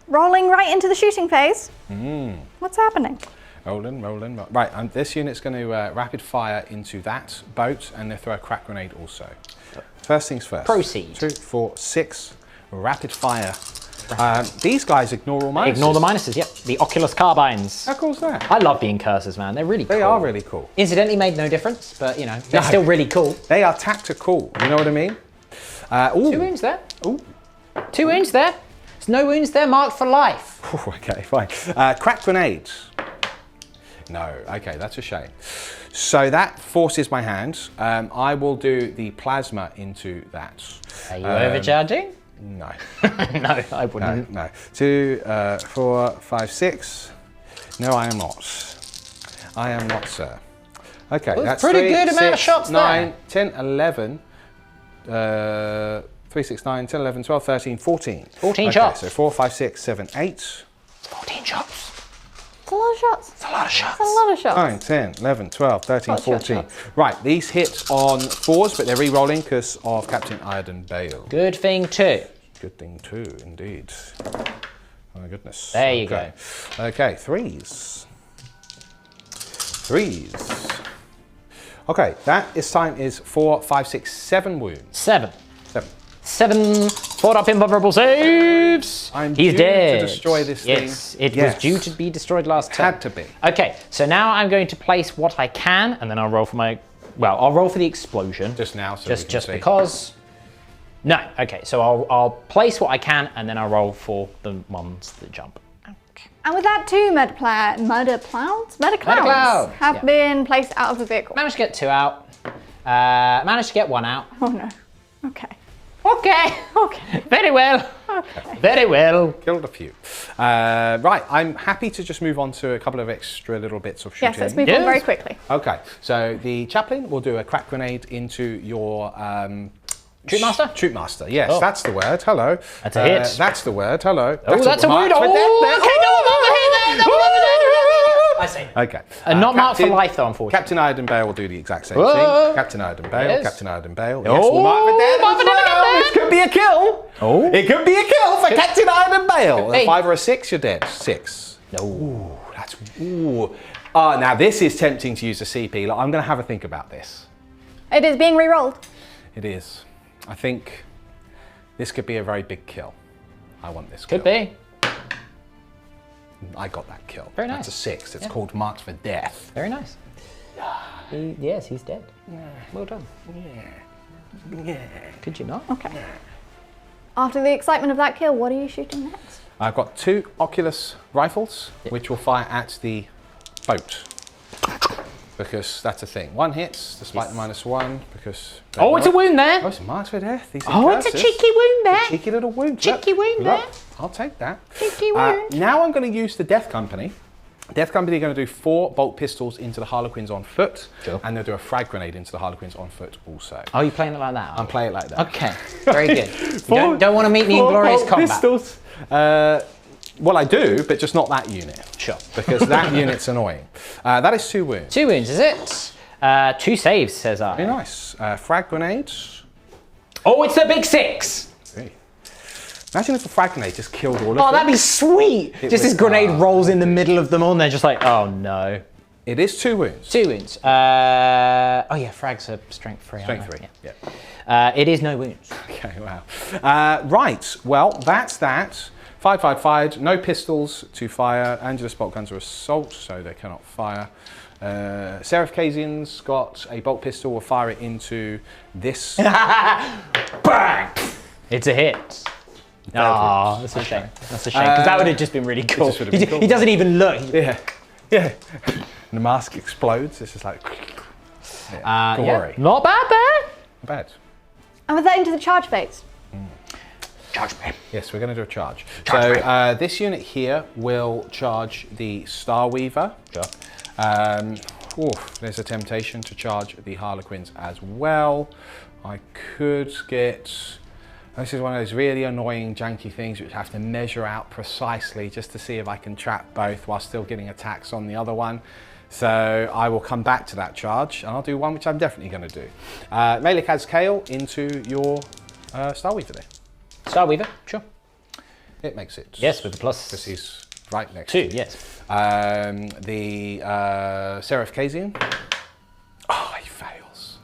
Rolling right into the shooting phase. What's happening? Rolling. Right, and this unit's going to rapid fire into that boat and they throw a crack grenade also. First things first. Proceed. 2, 4, 6. Rapid fire. These guys ignore all minuses. Ignore the minuses. Yep, the Oculus carbines. How cool is that? I love the incursors, man. They're really cool. They are really cool. Incidentally, made no difference, but they're still really cool. They are tactical. You know what I mean? 2 wounds there. Ooh. 2 wounds there. There's no wounds there marked for life. Ooh, okay, fine. Crack grenades. No. Okay, that's a shame. So that forces my hand. I will do the plasma into that. Are you overcharging? No. No, I wouldn't. No. 2, 4, 5, 6. No, I am not. I am not, sir. Okay, Well, that's pretty 3, good amount of 6, shots 9, there. 10, 11. 3, 6, 9, 10, 11, 12, 13, 14. 14 okay, shots. So 4, 5, 6, 7, 8. 14 shots. It's a lot of shots. It's a lot of shots. It's a lot of shots. 9, 10, 11, 12, 13, Shots, shots, 14. shots. Right, these hit on 4s, but they're re-rolling because of Captain Iron Bale. Good thing too. Good thing too, indeed. Oh my goodness. There you go. Okay, 3s. 3s. Okay, this time is 4, 5, 6, 7 wounds. 7. 7. 4 up invulnerable saves. I'm He's due dead. to destroy this yes, thing. it was due to be destroyed last turn. Had to be. Okay, so now I'm going to place what I can, and then I'll roll for my. Well, I'll roll for the explosion. Just now, so we can just see. because. No, okay. So I'll place what I can, and then I'll roll for the ones that jump out. And with that, 2 murderclowns have been placed out of the vehicle. Managed to get 2 out. Managed to get 1 out. Oh no. Okay. Okay. Okay. Very well. Okay. Very well. Killed a few. Right, I'm happy to just move on to a couple of extra little bits of shooting. Yes, let's move on very quickly. Okay, so the chaplain will do a crack grenade into your Troupe master? Troupe master, yes, that's the word. Hello. That's a hit. That's the word. Hello. Oh, that's a word. mark for death there. I see. Okay. Not marked for life, though, unfortunately. Captain Iron Bale will do the exact same Whoa. thing. Captain Iron Bale. Yes. Captain Iron Bale. Oh, Yes, we'll mark for death. mark for death as well. again. This could be a kill. Oh. It could be a kill for Captain Iron Bale. Hey. A 5 or a 6, you're dead. 6. No. Ooh, that's. Ooh. Now this is tempting to use a CP. Look, I'm going to have a think about this. It is being re-rolled. It is. I think this could be a very big kill. I want this kill. Could be. I got that kill. Very nice. That's a 6. It's called Marked for Death. Very nice. Yes, he's dead. Well done. Could you not? Okay. After the excitement of that kill, what are you shooting next? I've got 2 Oculus rifles, which will fire at the boat. Because that's a thing. 1 hits, despite the -1, because... Oh, it's a wound there. Oh, it's Marked for Death. These Oh, it's a curses. cheeky wound there. Cheeky little wound. Cheeky wound there. I'll take that. Cheeky wound. Now I'm going to use the Death Company. Death Company are going to do 4 bolt pistols into the Harlequins on foot. Sure. And they'll do a frag grenade into the Harlequins on foot also. Oh, you're playing it like that? I'm playing it like that. Okay, very good. You don't want to meet me in glorious bolt combat. Pistols. Well, I do, but just not that unit. Sure. Because that unit's annoying. That is 2 wounds. 2 wounds, is it? 2 saves, says I. Very nice. Frag grenades. Oh, it's the big 6. Hey. Imagine if a frag grenade just killed all of them. Oh, that'd be sweet. Just would- this grenade rolls in the middle of them all, and they're just like, oh no. It is 2 wounds. 2 wounds. Oh yeah, frags are strength 3. Strength aren't 3. they? Yeah. It is no wounds. Okay, wow. Right, well, that's that. 555, no pistols to fire. Angelus bolt guns are assault, so they cannot fire. Seraph Kasian's got a bolt pistol, will fire it into this. Bang! It's a hit. Oh, that's a shame. That's a shame, because that would have just been really cool. just would have been cool. He doesn't even look. Yeah, yeah. And the mask explodes, it's just like, yeah, glory. Yeah. Not bad there. Not bad. And with that, into the charge phase. Charge me. Yes, we're going to do a charge. Charge So this unit here will charge the Starweaver. Sure. There's a temptation to charge the Harlequins as well. I could get... This is one of those really annoying, janky things which I have to measure out precisely just to see if I can trap both while still getting attacks on the other one. So I will come back to that charge, and I'll do one which I'm definitely going to do. Relic adds Kale into your Starweaver there. Starweaver, sure. It makes it. Yes, with the plus. Because he's right next 2, to you. yes. The Seraph Kasian. Oh, he fails.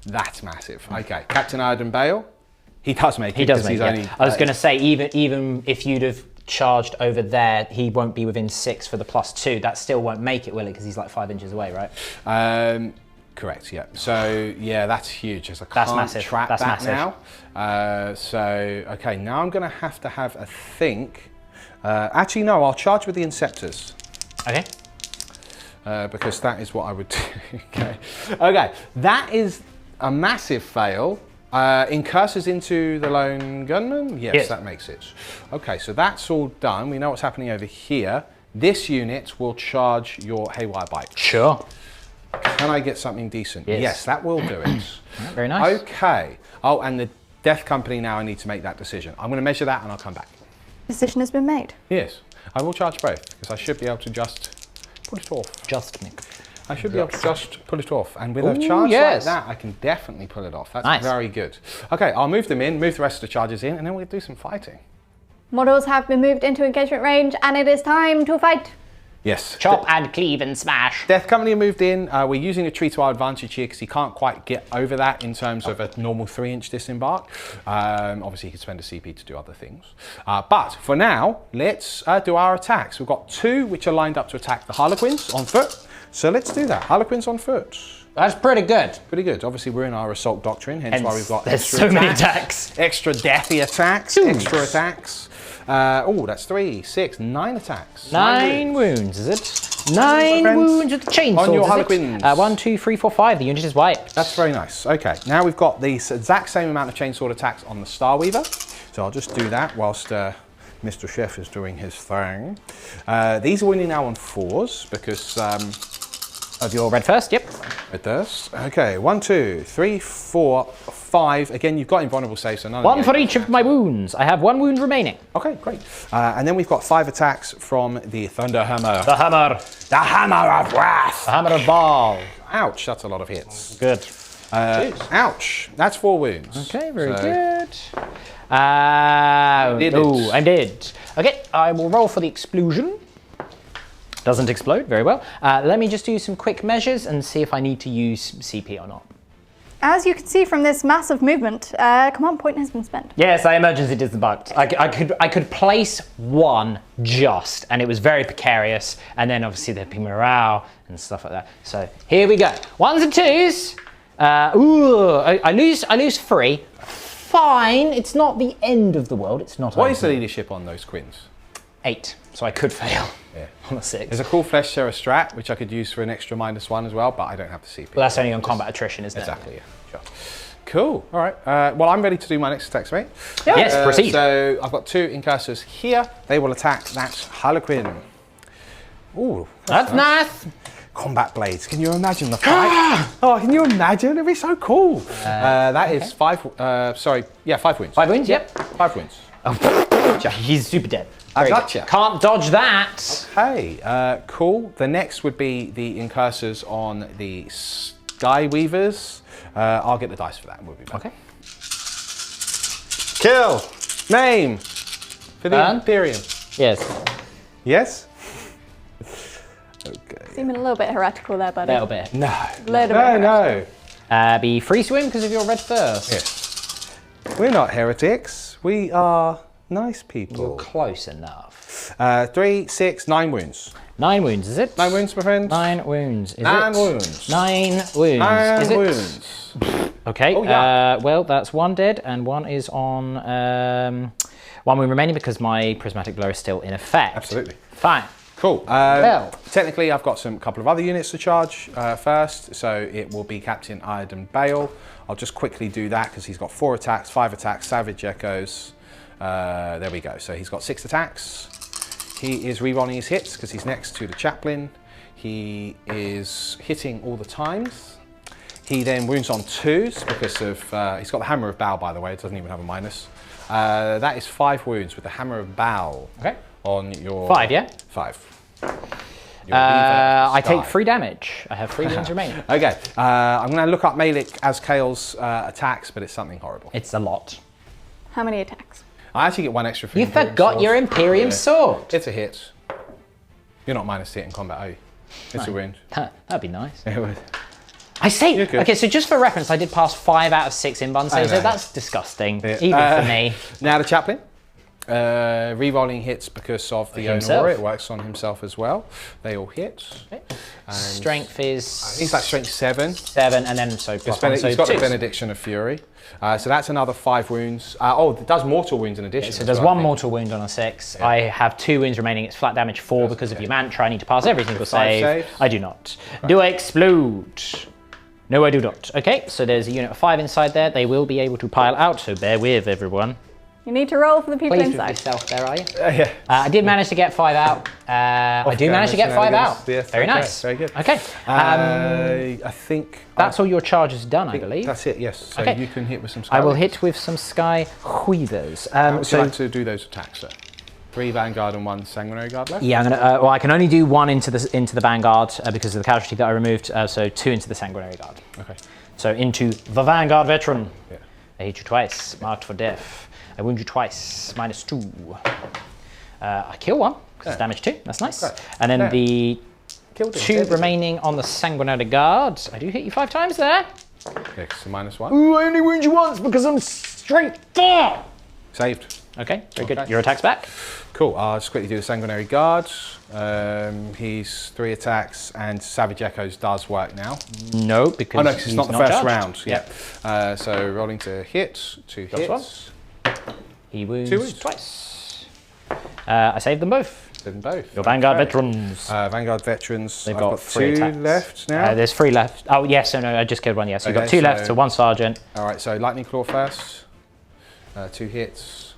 That's massive. Okay, Captain Iron Bale. He does make it. He does make he's it. only, I was going to say, even if you'd have charged over there, he won't be within 6 for the +2. That still won't make it, will it? Because he's like 5 inches away, right? Correct, yeah. So, yeah, that's huge. I can't That's massive. trap That's that massive. now. Okay, now I'm going to have a think. Actually, no, I'll charge with the Inceptors. Okay. Because that is what I would do. Okay, that is a massive fail. Incurses into the lone gunman? Yes, that makes it. Okay, so that's all done. We know what's happening over here. This unit will charge your Haywire Bite. Sure. Can I get something decent? Yes, that will do it. Very nice. Okay. Oh, and the Death Company now I need to make that decision. I'm going to measure that and I'll come back. Decision has been made. Yes, I will charge both because I should be able to just pull it off. Just me. I should be able to just pull it off. And with a charge like that, I can definitely pull it off. That's nice. Very good. Okay, I'll move them in, move the rest of the charges in, and then we'll do some fighting. Models have been moved into engagement range, and it is time to fight. Yes. Chop and cleave and smash. Death Company moved in. We're using a tree to our advantage here because he can't quite get over that in terms of a normal 3-inch disembark. Obviously, he could spend a CP to do other things. But for now, let's do our attacks. We've got 2 which are lined up to attack the Harlequins on foot. So let's do that. Harlequins on foot. That's pretty good. Pretty good. Obviously, we're in our assault doctrine, hence why we've got there's extra so attacks, many attacks. extra deathy attacks, extra attacks. Oh, that's 3, 6, 9 attacks. 9 wounds, is it? 9 wounds with the chainsaw. On your is it? Harlequins. 1, 2, 3, 4, 5. The unit is wiped. That's very nice. Okay, now we've got the exact same amount of chainsword attacks on the Starweaver. So I'll just do that whilst Mr. Chef is doing his thing. These are winning now on 4s because Of your red first, yep. it does. Okay, 1, 2, 3, 4, 5. Again, you've got invulnerable saves, so none of 1 the for each of my wounds. I have 1 wound remaining. Okay, great. And then we've got 5 attacks from the Thunder Hammer. The hammer. The Hammer of Wrath. The hammer of Baal. Ouch, that's a lot of hits. Good. Ouch, that's 4 wounds. Okay, very So- good. Did oh, it. I did. Okay, I will roll for the explosion. Doesn't explode, very well. Let me just do some quick measures and see if I need to use CP or not. As you can see from this massive movement, command point has been spent. Yes, I emergency disembarked. I could place 1 just, and it was very precarious. And then obviously there'd be morale and stuff like that. So here we go. 1s and 2s. I lose 3. Fine. It's not the end of the world. It's not. What is the leadership on those quins? 8. So I could fail. Yeah. On a 6. There's a cool Flesh Terror strat, which I could use for an extra -1 as well, but I don't have the CP. Well, that's only on combat attrition, isn't Exactly, yeah. Sure. Cool. All right. Well, I'm ready to do my next attacks, mate. it? Yes, proceed. So I've got 2 incursors here. They will attack that Harlequin. Ooh. That's nice. Combat blades. Can you imagine the fight? Oh, can you imagine? It'd be so cool. That is 5. 5 wounds. 5 wounds, yep. 5 wounds. He's super dead. I Very gotcha. good. Can't dodge that. Hey, cool. The next would be the incursors on the Skyweavers. I'll get the dice for that and we'll be back. Okay. Kill. Name. For the Burn? Imperium. Yes. Yes? Okay. Seeming a little bit heretical there, buddy. A little bit. No. Little No, bit. no. Be free swim because of your red first. Yes. We're not heretics. We are nice people. You're close enough. 3, 6, 9 wounds. 9 wounds, is it? 9 wounds, my friend. 9 wounds, is 9 it? wounds. 9 wounds. 9 is it? wounds. Okay. Oh, yeah. Well, that's 1 dead and 1 is on 1 wound remaining because my prismatic blow is still in effect. Absolutely. Fine. Cool. Well. Technically, I've got a couple of other units to charge first, so it will be Captain Iredon Bale. I'll just quickly do that because he's got 4 attacks, 5 attacks, Savage Echoes. There we go. So he's got 6 attacks. He is rerolling his hits because he's next to the chaplain. He is hitting all the times. He then wounds on 2s because of he's got the Hammer of Baal, by the way. It doesn't even have a minus. That is 5 wounds with the Hammer of Baal. Okay. On your 5, yeah? 5. I take 3 damage. I have 3 wounds remaining. Okay, I'm going to look up Malik as Kale's attacks, but it's something horrible. It's a lot. How many attacks? I actually get 1 extra for You Imperium forgot Sword. your Imperium Yeah. Sword. It's a hit. You're not minus hit in combat, are you? It's a wound. That'd be nice. It would. I say, You're good. okay, so just for reference, I did pass 5 out of 6 inbound saves, I so know. that's disgusting, Yeah. even for me. Now the chaplain. Rerolling hits because of the Himself. Honor. It works on himself as well. They all hit. Okay. Strength is He's like strength 7. 7, and then so plus 1, so He's got 2. the Benediction of Fury. So that's another 5 wounds. It does mortal wounds in addition. So as there's well, I 1 think. mortal wound on a 6. I have 2 wounds remaining. It's flat damage 4 because of your mantra. I need to pass every single 5 save. saves. I do not. Do I explode? No, I do not. Okay, so there's a unit of 5 inside there. They will be able to pile out, so bear with everyone. You need to roll for the people Pleased with inside. yourself there, are you? Yeah. I did manage to get 5 out. I do manage to get 5 out. Yes, Very okay, nice. very good. Okay. I think That's all your charges done, I believe. that's it. Yes. So Okay. you can hit with some. Sky I will Weavers. hit with some Sky Weavers. How would you So like to do those attacks, sir? 3 Vanguard and 1 Sanguinary Guard left. yeah, I'm gonna. Well, I can only do 1 into the Vanguard because of the casualty that I removed. So 2 into the Sanguinary Guard. Okay. So into the Vanguard veteran. Yeah. I hit you twice, marked for death. I wound you twice, -2. I kill 1 because it's damage 2. That's nice. Okay. And then Yeah. the Killed him. 2 Dead. remaining on the Sanguinary Guard. I do hit you 5 times there. Yeah, so -1. Ooh, I only wound you once because I'm straight 4. Saved. Okay, very good. Okay. Your attack's back. Cool. I'll just quickly do the Sanguinary Guard. He's 3 attacks, and Savage Echoes does work now. No, because Oh no, 'cause it's not the first charged. round. Yeah. So rolling to hit, 2 Plus hits. 1. He wounds 2 wounds. twice. I saved them both. Did them both. Your Vanguard veterans. Vanguard veterans. They've I've got got 3 2 attacks. left now. There's 3 left. Oh, yes, no, I just killed one, yes. You've got 2 left, so 1 sergeant. All right, so Lightning Claw first. 2 hits.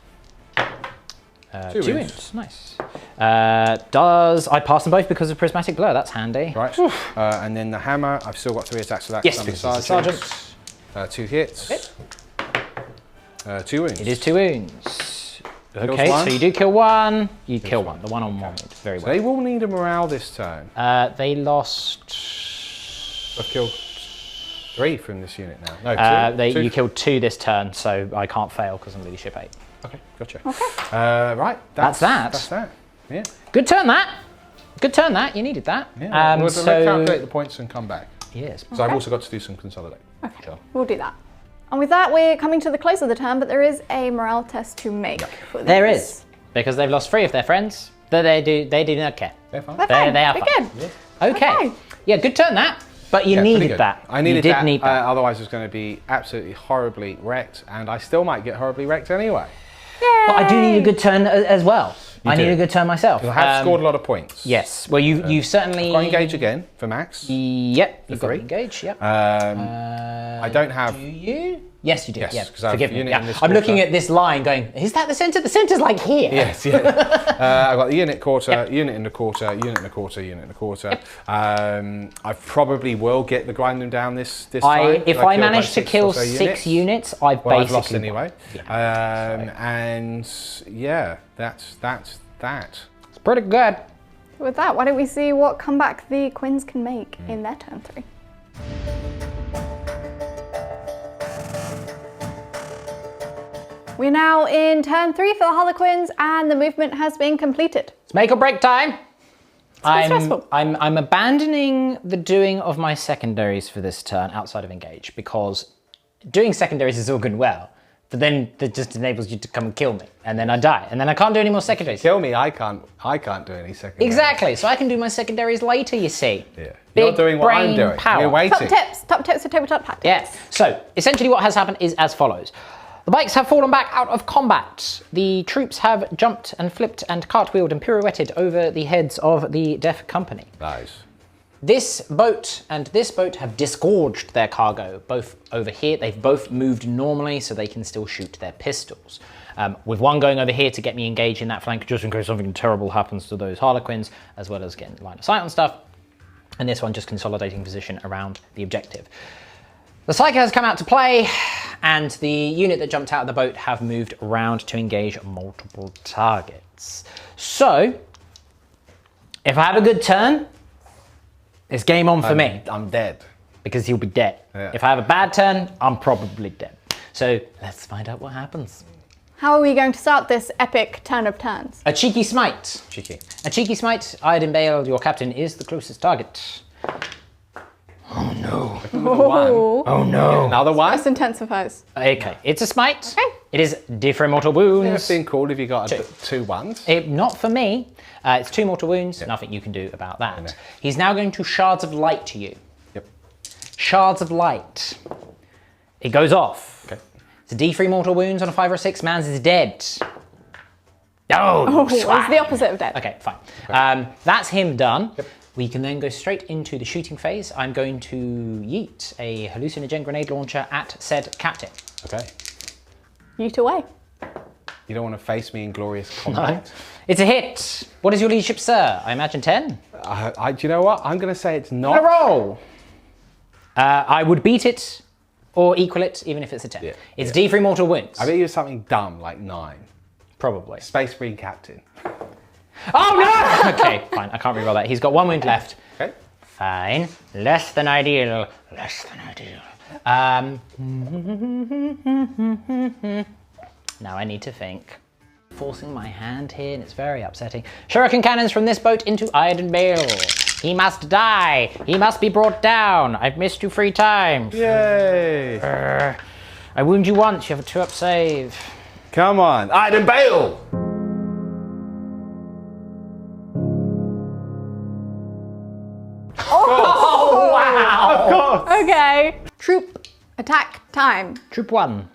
2 wounds, nice. I pass them both because of Prismatic Blur, that's handy. Right, and then the hammer, I've still got 3 attacks for that. Yes, I'm because the it's a sergeant. 2 hits. 2 wounds. It is 2 wounds. Okay, one. so you do kill one, you kill one, the one on one. Very well. So they will need a morale this turn. They lost... I've killed 3 from this unit now. No, 2. You killed 2 this turn, so I can't fail because I'm leadership 8. Okay, gotcha. Okay. Right, That's that. That's that. Yeah. Good turn that. Good turn that. You needed that. Yeah. We'll calculate the points and come back. Yes. So I've also got to do some consolidate. Okay, So. we'll do that. And with that, we're coming to the close of the turn, but there is a morale test to make. For these. There is, because they've lost 3 of their friends. That they do not care. They're fine. They're fine. They are They're fine. good. Okay. Okay. Yeah, good turn that. But you Yeah, pretty needed good. that. I needed you did that. need that. Otherwise, it's going to be absolutely horribly wrecked, and I still might get horribly wrecked anyway. But I do need a good turn as well. I do. need a good turn myself. I have scored a lot of points. Yes. Well, you certainly. Got engage again for max. Yep. You've got 3. engage. Yep. I don't have. Do you? Yes, you do. Yes, Yeah. 'cause I have Forgive me. unit Yeah. in this I'm looking quarter. at this line, going, is that the centre? The centre's like here. Yes, yeah. I've got the unit quarter, unit in the quarter, unit in the quarter, unit in the quarter. I probably will get the grind them down this time. If I manage to kill 6 units, I've well, basically I've lost anyway. Yeah. And yeah, that's that. It's pretty good. With that, why don't we see what comeback the Quins can make in their turn 3. We're now in turn 3 for the Harlequins, and the movement has been completed. It's make or break time. stressful. I'm abandoning the doing of my secondaries for this turn outside of engage, because doing secondaries is all good and well, but then that just enables you to come and kill me, and then I die, and then I can't do any more secondaries. Kill me, I can't do any second. Exactly, so I can do my secondaries later, you see. Yeah. Big You're doing what I'm brain doing. power. You're waiting. Top tips for tabletop tactics. Yeah, so essentially what has happened is as follows. The bikes have fallen back out of combat. The troops have jumped and flipped and cartwheeled and pirouetted over the heads of the deaf company. Nice. This boat and this boat have disgorged their cargo, both over here. They've both moved normally so they can still shoot their pistols. With one going over here to get me engaged in that flank just in case something terrible happens to those Harlequins, as well as getting line of sight on stuff. And this one just consolidating position around the objective. The Psycho has come out to play, and the unit that jumped out of the boat have moved around to engage multiple targets. So, if I have a good turn, it's game on for me. I'm dead. Because he'll be dead. Yeah. If I have a bad turn, I'm probably dead. So, let's find out what happens. How are we going to start this epic turn of turns? A cheeky smite. Cheeky. A cheeky smite, Iron Bale, your captain, is the closest target. Oh no. Oh, Oh no. Another one? this intensifies. Okay, it's a smite. Okay. It is different mortal wounds. It's been cool if you got 2 ones. Not for me. It's 2 mortal wounds. Nothing you can do about that. No. He's now going to Shards of Light to you. Yep. Shards of Light. It goes off. Okay. It's a D3 mortal wounds on a 5 or 6. Man's is dead. Oh, Oh, it's swag. the opposite of dead. Okay, fine. That's him done. Yep. We can then go straight into the shooting phase. I'm going to yeet a hallucinogen grenade launcher at said captain. Okay. Yeet away. You don't want to face me in glorious combat? It's a hit. What is your leadership, sir? I imagine 10. Do you know what? I'm going to say it's A not. roll. I would beat it or equal it, even if it's a 10. Yeah, It's D3 mortal wounds. I bet you was something dumb like 9. Probably. Space Marine Captain. Oh no! Okay, fine. I can't reroll that. He's got 1 wound left. Okay. Fine. Less than ideal. Less than ideal. Now I need to think. Forcing my hand here, and it's very upsetting. Shuriken cannons from this boat into Iron Bale. He must die. He must be brought down. I've missed you 3 times. Yay! I wound you once. You have a 2-up save. Come on. Iron Bale! Oh wow! Of course! Okay. Troop attack time. Troop 1.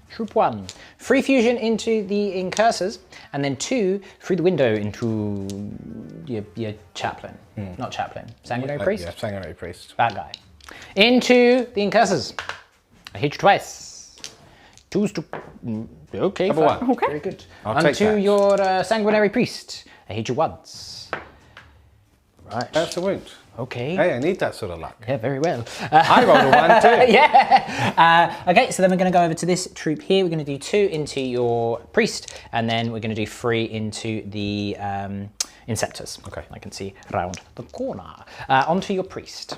Troop 1. Free fusion into the incursors, and then 2 through the window into your chaplain. Not chaplain. Sanguinary priest? Yeah, sanguinary priest. Bad guy. Into the incursors. I hit you twice. Okay, Number fine. 1. Okay. Very good. I'll take Onto that. your sanguinary priest. I hit you once. Right. That's the wound. Okay. Hey, I need that sort of luck. Yeah, very well. I rolled a 1 too. Yeah. Okay, so then we're going to go over to this troop here. We're going to do 2 into your priest, and then we're going to do 3 into the inceptors. Okay. I can see around the corner. Onto your priest.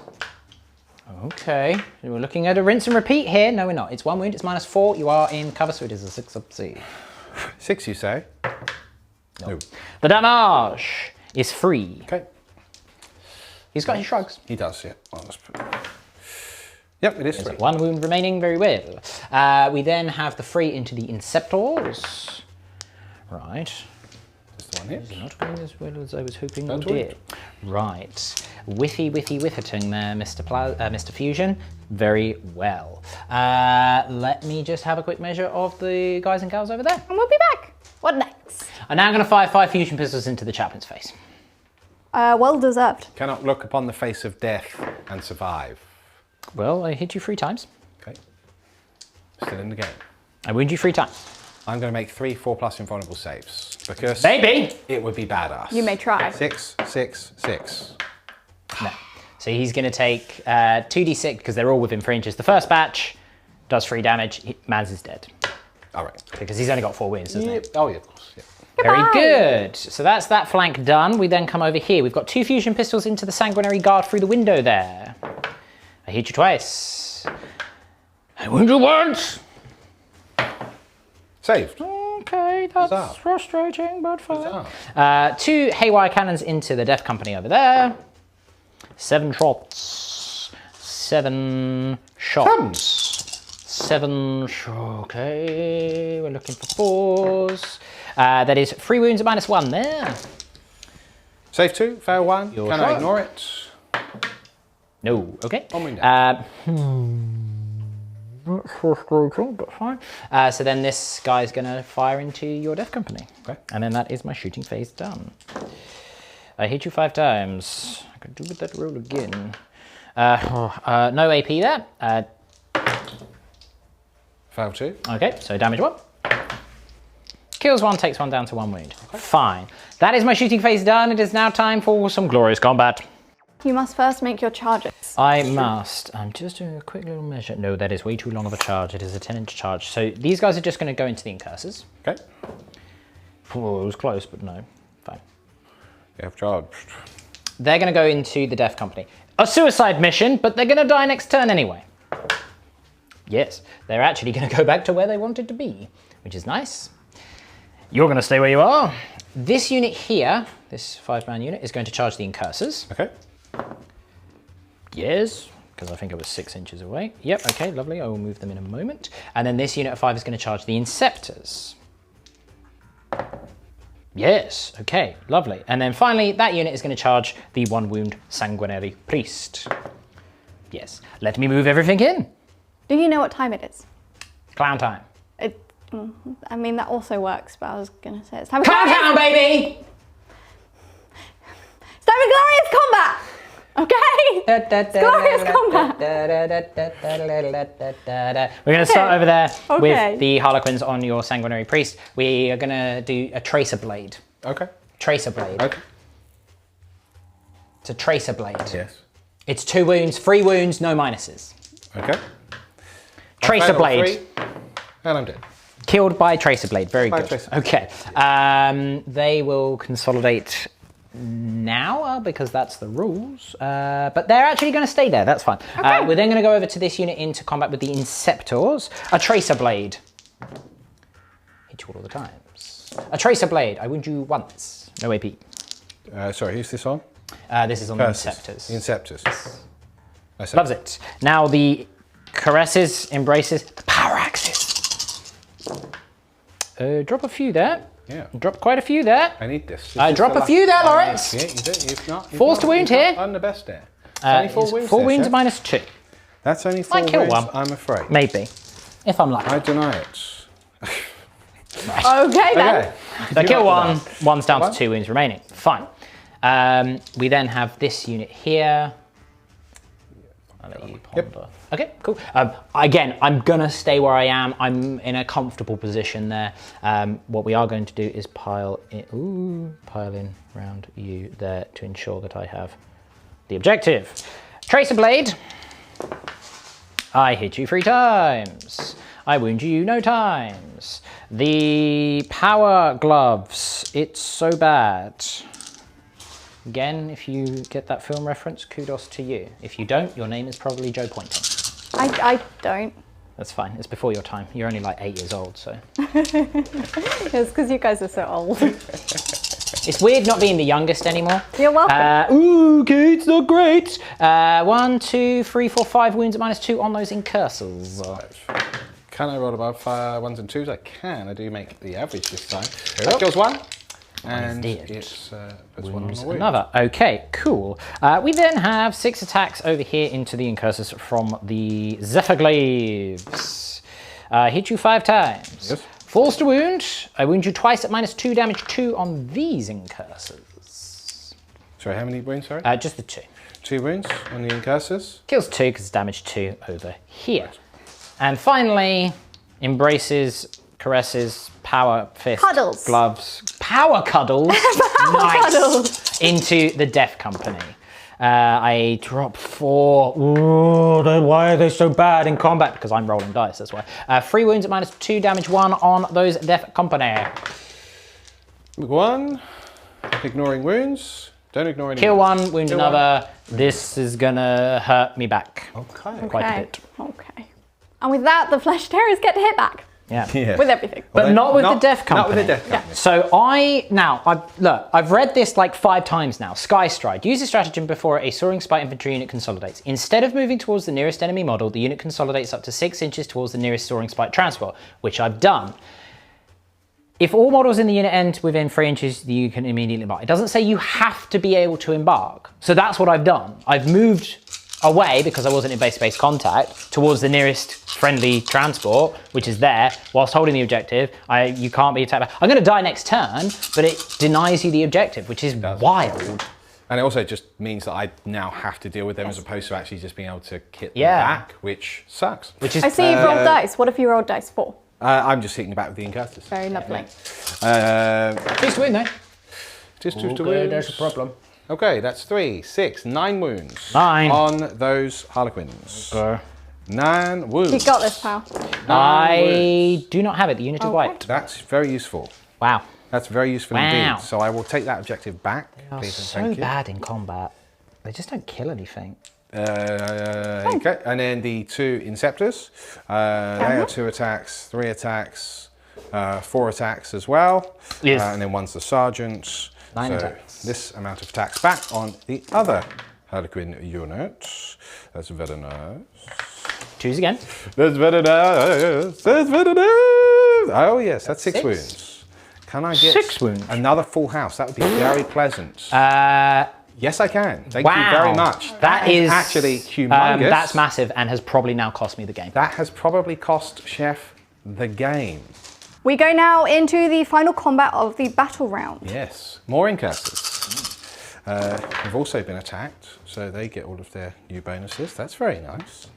Okay, we're looking at a rinse and repeat here. No, we're not. It's 1 wound, it's -4. You are in cover, so it is a 6 up C. 6, you say? No. The damage is free. Okay. He's got his shrugs. He does, yeah. Well, yep, it is There's 3. 1 wound remaining, very well. We then have the 3 into the inceptors. Right. Is the one hit? Not going as well as I was hoping Don't it did. Right. Whiffy-whiffy-whifferting there, Mr. Fusion. Very well. Let me just have a quick measure of the guys and gals over there. And we'll be back. What next? I'm now going to fire 5 fusion pistols into the chaplain's face. Well deserved. Cannot look upon the face of death and survive. Well, I hit you 3 times. Okay. Still in the game. I wound you 3 times. I'm going to make 3 4+ invulnerable saves because Baby! it would be badass. You may try. 6, 6, 6. No. So he's going to take 2d6 because they're all within 3 inches. The first batch does 3 damage. Maz is dead All right. because he's only got 4 wounds, doesn't he? Oh, yeah, of course. Yeah. Very Goodbye. good. So that's that flank done. We then come over here. We've got 2 fusion pistols into the sanguinary guard through the window there. I hit you twice. I wound you once. Saved. Okay, that's Bizarre. frustrating, but fine. Bizarre. 2 haywire cannons into the death company over there. 7 shots. 7 shots. 7 okay, we're looking for 4s. That is 3 wounds at -1 there. Save 2, fail 1. Your Can shot. I ignore it? No, okay. One wound down. Not frustrating, but fine. So then this guy's gonna fire into your death company. Okay. And then that is my shooting phase done. I hit you 5 times. I can do with that roll again. No AP there. Fail 2. Okay, so damage 1. Kills 1, takes 1 down to 1 wound. Okay. Fine. That is my shooting phase done. It is now time for some glorious combat. You must first make your charges. I must. I'm just doing a quick little measure. No, that is way too long of a charge. It is a 10-inch charge. So these guys are just going to go into the incursors. Okay. Oh, it was close, but no. Fine. You have charged. They're going to go into the death company. A suicide mission, but they're going to die next turn anyway. Yes, they're actually going to go back to where they wanted to be, which is nice. You're going to stay where you are. This unit here, this 5-man unit, is going to charge the incursors. Okay. Yes, because I think it was 6 inches away. Yep, okay, lovely. I will move them in a moment. And then this unit of 5 is going to charge the inceptors. Yes, okay, lovely. And then finally, that unit is going to charge the 1 wound sanguinary priest. Yes, let me move everything in. Do you know what time it is? Clown time. I mean, that also works, but I was going to say it's time for Clown glorious. time, baby! It's time for glorious combat! Okay? Glorious combat! We're going to start over there Okay. with the Harlequins on your sanguinary priest. We are going to do a tracer blade. Okay. Tracer blade. Okay. It's a tracer blade. Yes. It's 2 wounds, 3 wounds, no minuses. Okay. Tracer I failed blade. 3, and I'm dead. Killed by tracer blade. Very By good. tracer. Okay. They will consolidate now because that's the rules. But they're actually going to stay there. That's fine. Okay. We're then going to go over to this unit into combat with the inceptors. A tracer blade. Hit you all the times. A tracer blade. I wound you once. No AP. Sorry, who's this on? This is on Curses. the inceptors. The Inceptors. Loves it. Now the caresses, embraces, the power axis. Drop a few there. Yeah. Drop quite a few there. I need this. I drop a few there, Lawrence. Yeah, you do. You've not. Falls to wound here. I'm the best there. It's only 4 wounds. 4 there, wounds chef. minus 2. That's only 4 Might kill wounds, one. I'm afraid. Maybe. If I'm lucky. I deny it. Okay then. Okay. So kill one, that. one's down One? to 2 wounds remaining. Fine. We then have this unit here. I'll let you ponder. Okay, cool. Again, I'm gonna stay where I am. I'm in a comfortable position there. What we are going to do is pile in round you there to ensure that I have the objective. Tracer Blade. I hit you 3 times. I wound you no times. The Power Gloves. It's so bad. Again, if you get that film reference, kudos to you. If you don't, your name is probably Joe Pointing. I don't. That's fine. It's before your time. You're only like 8 years old, so. It's because you guys are so old. It's weird not being the youngest anymore. You're welcome. Okay, it's not great. 1, 2, 3, 4, 5 wounds at -2 on those incursors. Can I roll above 1s and 2s? I can. I do make the average this time. That kills 1. And it's puts 1 on the wound. Another. Okay, cool. We then have 6 attacks over here into the incursors from the Zephyr Glaives. Hit you 5 times. Yes. Falls to wound. I wound you twice at -2 damage 2 on these incursors. Sorry, how many wounds, sorry? Just the 2. 2 wounds on the incursors. Kills 2 because it's damage 2 over here. And finally, embraces, caresses, power fists, Cuddles. gloves, power cuddles, nice, cuddles. into the Death Company. I drop 4. Ooh, why are they so bad in combat? Because I'm rolling dice, that's why. 3 wounds at -2 damage 1 on those Death Company. 1, ignoring wounds. Don't ignore any. Kill 1, wound Kill another. This is gonna hurt me back. Okay. Quite a bit. Okay. And with that, the Flesh Terriers get to hit back. Yeah. Yeah. With everything. But not with the Death Company. Not with the Death Company. So I've read this like 5 times now. Sky Stride. Use a stratagem before a Soaring Spite infantry unit consolidates. Instead of moving towards the nearest enemy model, the unit consolidates up to 6 inches towards the nearest Soaring Spite transport, which I've done. If all models in the unit end within 3 inches, you can immediately embark. It doesn't say you have to be able to embark. So that's what I've done. I've moved away, because I wasn't in base-to-base contact, towards the nearest friendly transport, which is there, whilst holding the objective. You can't be attacked. I'm going to die next turn, but it denies you the objective, which is wild. And it also just means that I now have to deal with them as opposed to actually just being able to kit them Yeah. back, which sucks. Which is I see you've rolled dice. What if you rolled dice 4? I'm just hitting back with the incursors. Very lovely. just win though. Just to Okay, wounds. there's a problem. Okay, that's 3, 6, 9 wounds. 9. On those Harlequins. 9 wounds. You got this, pal. I do not have it. The unit is wiped. That's very useful. Wow. That's very useful Wow. indeed. So I will take that objective back, They are please and so thank you. bad in combat. They just don't kill anything. Okay, and then the 2 Inceptors. They are 2 attacks, 3 attacks, 4 attacks as well. Yes. And then one's the Sergeant. 9 so attacks. this amount of attacks back on the other Harlequin unit. That's very nice. 2s again. That's very nice. That's very nice. Oh yes, that's 6 6. wounds. Can I get 6 wounds. another full house? That would be very pleasant. Yes, I can. Thank you very much. That is actually humongous. That's massive and has probably now cost me the game. That has probably cost Chef the game. We go now into the final combat of the battle round. Yes, more incursors. Have also been attacked, so they get all of their new bonuses. That's very nice.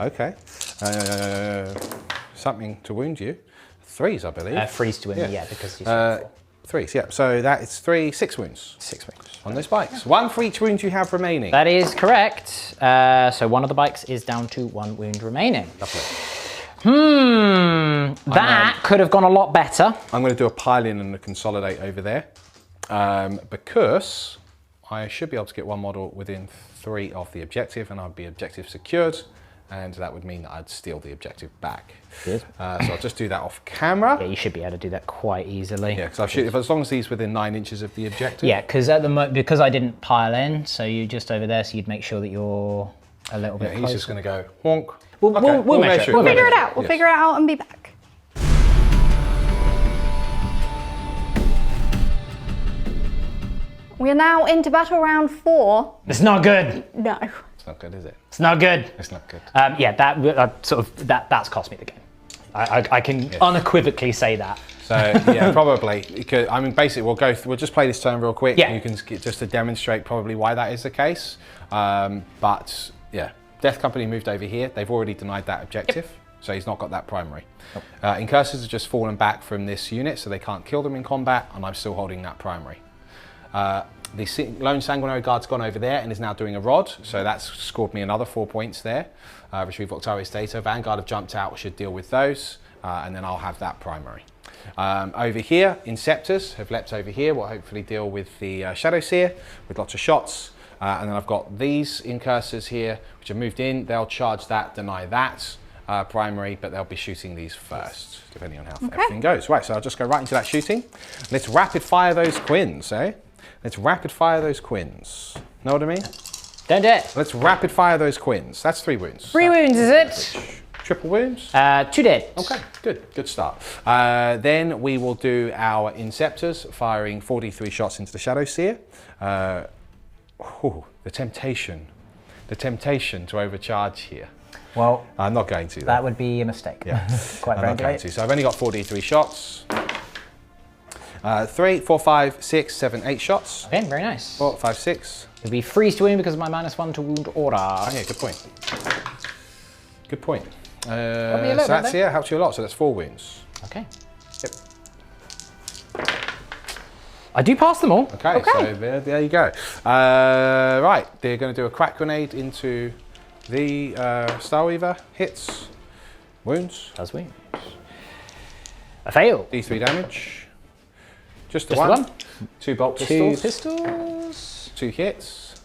Okay. Something to wound you. 3s, I believe. Freeze to win, Yeah. yeah, because he's 3s, yeah. So that is 6 wounds. 6 wounds. On those bikes. 1 for each wound you have remaining. That is correct. So one of the bikes is down to 1 wound remaining. Lovely. That could have gone a lot better. I'm going to do a pile in and a consolidate over there because I should be able to get 1 model within 3 of the objective and I'd be objective secured, and that would mean that I'd steal the objective back. Good. So I'll just do that off camera. Yeah, you should be able to do that quite easily. Yeah, because as long as he's within 9 inches of the objective. Yeah, because I didn't pile in, so you're just over there, so you'd make sure that you're a little bit He's closer. just going to go honk. We'll measure it. We'll figure it out. We'll figure it out and be back. We are now into battle round 4. It's not good. No. It's not good, is it? It's not good. It's not good. Yeah, that's cost me the game. I can unequivocally say that. So yeah, probably. I mean, basically, we'll just play this turn real quick. Yeah. You can just to demonstrate probably why that is the case. But yeah, Death Company moved over here. They've already denied that objective, so he's not got that primary. Incursors have just fallen back from this unit, so they can't kill them in combat, and I'm still holding that primary. The Lone Sanguinary Guard's gone over there and is now doing a rod, so that's scored me another 4 points there. Retrieve Octarius data. Vanguard have jumped out, should deal with those, and then I'll have that primary. Over here, Inceptors have leapt over here. We'll hopefully deal with the Shadowseer with lots of shots. And then I've got these Incursors here, which have moved in. They'll charge that, deny that primary, but they'll be shooting these first, depending on how everything goes. Right, so I'll just go right into that shooting. Let's rapid fire those Quins, eh? Let's rapid fire those Quins. Know what I mean? Don't do it. Let's rapid fire those Quins. That's 3 wounds. 3 wounds, is it? Triple wounds? 2 dead. Okay, good start. Then we will do our Inceptors, firing 43 shots into the Shadowseer. The temptation to overcharge here. Well, I'm not going to. That would be a mistake. Yeah, Quite I'm not going to. So I've only got 43 shots. 3, 4, 5, 6, 7, 8 shots. Okay, very nice. 4, 5, 6. It'll be freeze to wound because of my -1 to wound order. Oh, yeah, good point. Good point. me a So little bit that's, then. yeah, helps you a lot. So that's 4 wounds. Okay. Yep. I do pass them all. Okay, so there you go. Right, they're going to do a crack grenade into the Starweaver. Hits. Wounds. Does wounds. A fail. D3 damage. Just the Just the one. one. 2 bolt 2 pistols. pistols. 2 hits.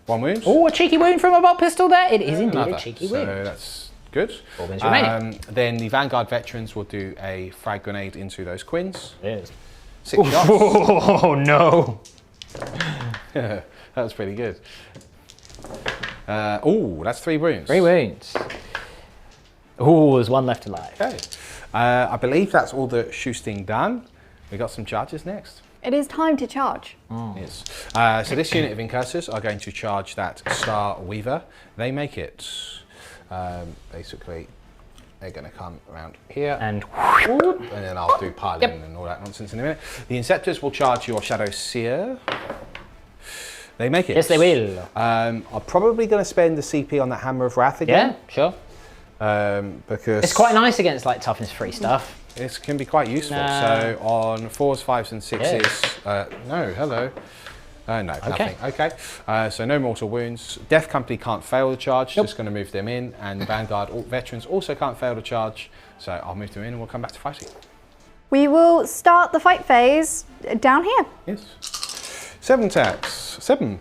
1 wound. Oh, a cheeky wound from a bolt pistol there. It is indeed Another. a cheeky So wound. that's good. 4 wounds remaining. Then the Vanguard veterans will do a frag grenade into those Quins. Yes. 6 shots. Oh no. That was pretty good. Oh, that's 3 wounds. 3 wounds. Oh, there's 1 left alive. Okay. I believe that's all the shooting done. We got some charges next. It is time to charge. Yes. So this unit of Incursors are going to charge that Star Weaver. They make it. Basically, they're going to come around here. And then I'll do piling and all that nonsense in a minute. The Inceptors will charge your Shadowseer. They make it. yes, they will. I'm probably going to spend the CP on that Hammer of Wrath Yeah, again. sure. Because It's quite nice against like toughness free stuff. it can be quite useful. Nah. So on 4s, 5s and 6s, no, hello. No, nothing. Okay. So no mortal wounds. Death Company can't fail the charge, just going to move them in. And Vanguard veterans also can't fail the charge. So I'll move them in and we'll come back to fighting. We will start the fight phase down here. Yes. 7 attacks. 7.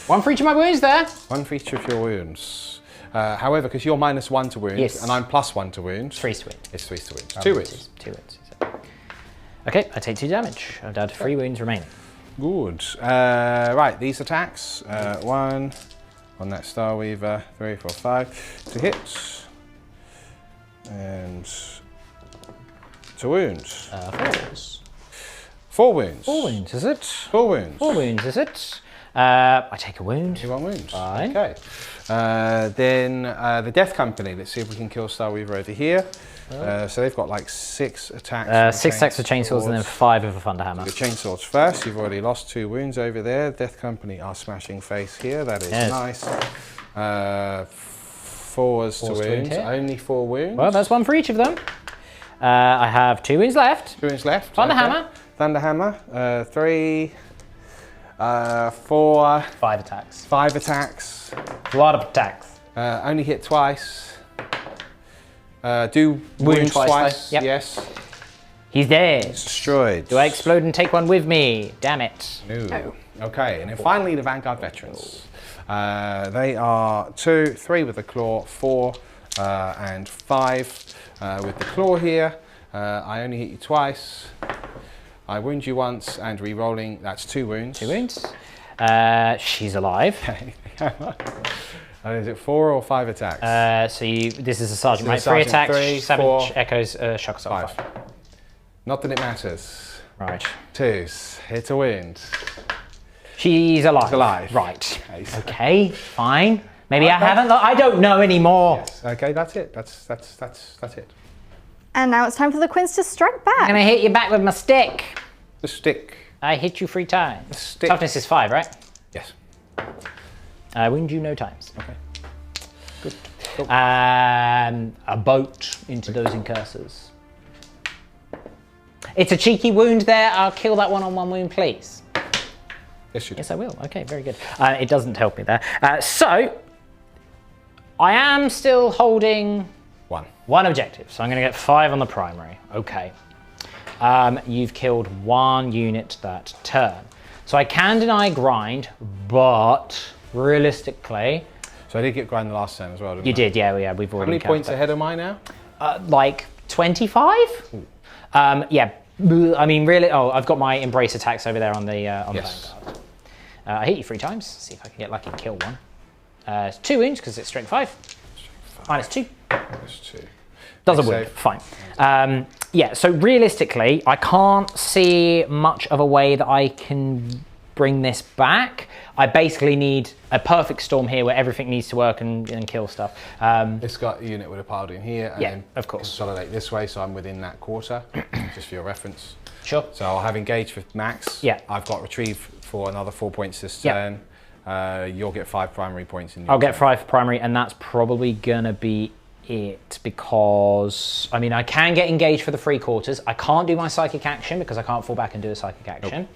1 for each of my wounds there. 1 for each of your wounds. However, because you're -1 to wounds Yes. and I'm +1 to wounds, 3 to wound. it's 3 to wounds. 2 wounds. 2 wounds. Okay, I take 2 damage. I'm down to 3 wounds remaining. Good. Right, these attacks. 1 on that Starweaver. 3, 4, 5. 2 hits. And 2 wounds. 4 wounds. 4 wounds, is it? 4 wounds. 4 wounds, is it? I take a wound. You want wounds? Fine. Okay. Then the Death Company. Let's see if we can kill Starweaver over here. So they've got like 6 attacks. 6 attacks with chainsaws and then 5 with a thunderhammer. The chainsaws first. You've already lost 2 wounds over there. Death Company are smashing face here. That is nice. 4s to wounds. hit. Only 4 wounds. Well, that's 1 for each of them. I have 2 wounds left. 2 wounds left. Thunderhammer. Okay. Thunderhammer. 3, 4, 5 attacks. 5 attacks. A lot of attacks. Only hit twice. Do wound twice. Yep. Yes. He's dead. Destroyed. Do I explode and take 1 with me? Damn it. No. Okay, and then finally the Vanguard veterans. They are 2, 3 with the claw, 4 and 5 with the claw here. I only hit you twice. I wound you once and re-rolling, that's 2 wounds. 2 wounds. She's alive. And is it 4 or 5 attacks? So this is a sergeant, right? This is a 3 sergeant. attacks, 3, 7 4, echoes, shock assault. 5. Not that it matters. Right. 2s, hit a wound. She's alive. Alive. Right. Okay, so- Okay, fine. Maybe I haven't. I don't know anymore. Yes. Okay, that's it. That's it. And now it's time for the Quins to strike back. I'm gonna hit you back with my stick. The stick. I hit you 3 times. Stick. Toughness is 5, right? Yes. I wound you no times. Okay. Good. Cool. A boat into those incursors. It's a cheeky wound there. I'll kill that one on 1 wound, please. Yes, you do. Yes, I will. Okay, very good. It doesn't help me there. So, I am still holding 1 objective. So I'm going to get 5 on the primary. Okay. You've killed 1 unit that turn. So I can deny grind, but realistically... So I did get grind the last turn as well, didn't I? You did, yeah, we've already... How many points ahead am I now? Like 25? Yeah, I mean, really... Oh, I've got my embrace attacks over there on the Yes. Vanguard. I hit you 3 times. See if I can get lucky and kill 1. It's 2 wounds because it's strength 5. Minus 2. Minus 2. Does a wound, fine. Yeah, so realistically, I can't see much of a way that I can bring this back. I basically need a perfect storm here where everything needs to work and kill stuff. It's got a unit with a piled in here and then of course. Consolidate this way, so I'm within that quarter, just for your reference. Sure. So I'll have engaged with Max. Yeah. I've got retrieve for another 4 points this turn. You'll get 5 primary points in your I'll get turn. 5 primary, and that's probably gonna be it, because I mean I can get engaged for the 3 quarters. I can't do my psychic action because I can't fall back and do a psychic action.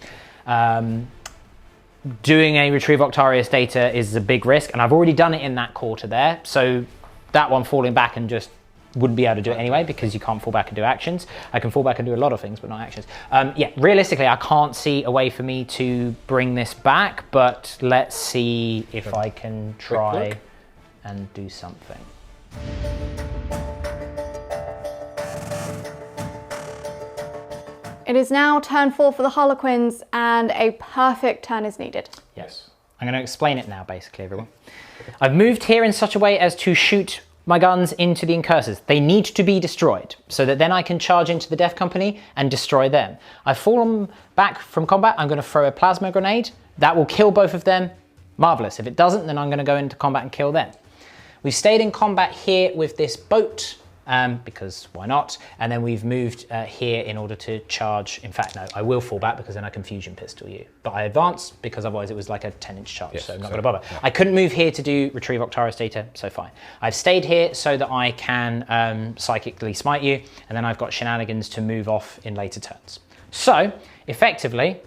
Nope. Doing a retrieve Octarius data is a big risk, and I've already done it in that quarter there, so that one falling back and just wouldn't be able to do it anyway because you can't fall back and do actions. I can fall back and do a lot of things, but not actions. Yeah, realistically, I can't see a way for me to bring this back, but let's see if I can try and do something. It is now turn 4 for the Harlequins, and a perfect turn is needed. Yes. I'm going to explain it now, basically, everyone. I've moved here in such a way as to shoot my guns into the incursors. They need to be destroyed, so that then I can charge into the Death Company and destroy them. I've fallen back from combat. I'm going to throw a plasma grenade. That will kill both of them. Marvellous. If it doesn't, then I'm going to go into combat and kill them. We've stayed in combat here with this boat, because why not? And then we've moved here in order to charge. In fact, no, I will fall back because then I can fusion pistol you. But I advanced because otherwise it was like a 10-inch charge, so I'm not going to bother. Yeah. I couldn't move here to do retrieve Octarius data, so fine. I've stayed here so that I can psychically smite you, and then I've got shenanigans to move off in later turns. So, effectively,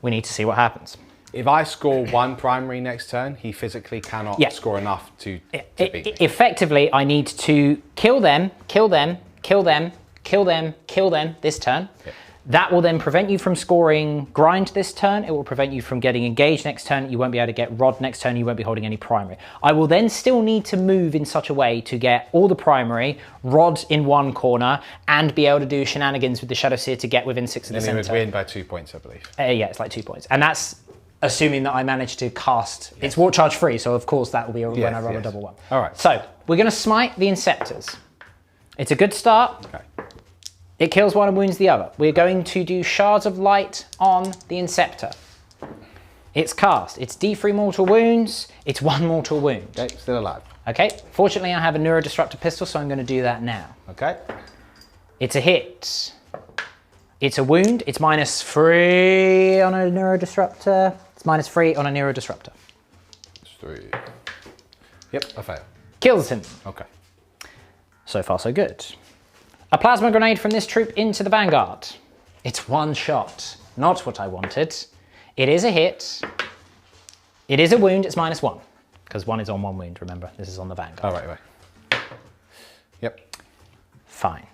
we need to see what happens. If I score 1 primary next turn, he physically cannot score enough to beat me. Effectively, I need to kill them, kill them, kill them, kill them, kill them this turn. Yep. That will then prevent you from scoring grind this turn. It will prevent you from getting engaged next turn. You won't be able to get rod next turn. You won't be holding any primary. I will then still need to move in such a way to get all the primary, rod in 1 corner, and be able to do shenanigans with the Shadowseer to get within 6 of the center. And he would win by 2 points, I believe. Yeah, it's like 2 points. And that's assuming that I manage to cast. It's war charge free, so of course that will be when I roll a double 1. All right. So we're going to smite the Inceptors. It's a good start. Okay. It kills 1 and wounds the other. We're going to do Shards of Light on the Inceptor. It's cast. It's D3 mortal wounds. It's 1 mortal wound. Okay, still alive. Okay. Fortunately, I have a Neuro Disruptor pistol, so I'm going to do that now. Okay. It's a hit. It's a wound. It's -3 on a Neuro Disruptor. It's -3 on a Neuro Disruptor. 3. Yep, I fail. Kills him. Okay. So far, so good. A plasma grenade from this troop into the Vanguard. It's 1 shot. Not what I wanted. It is a hit. It is a wound. It's -1. Because 1 is on 1 wound, remember. This is on the Vanguard. Oh, right. Yep. Fine.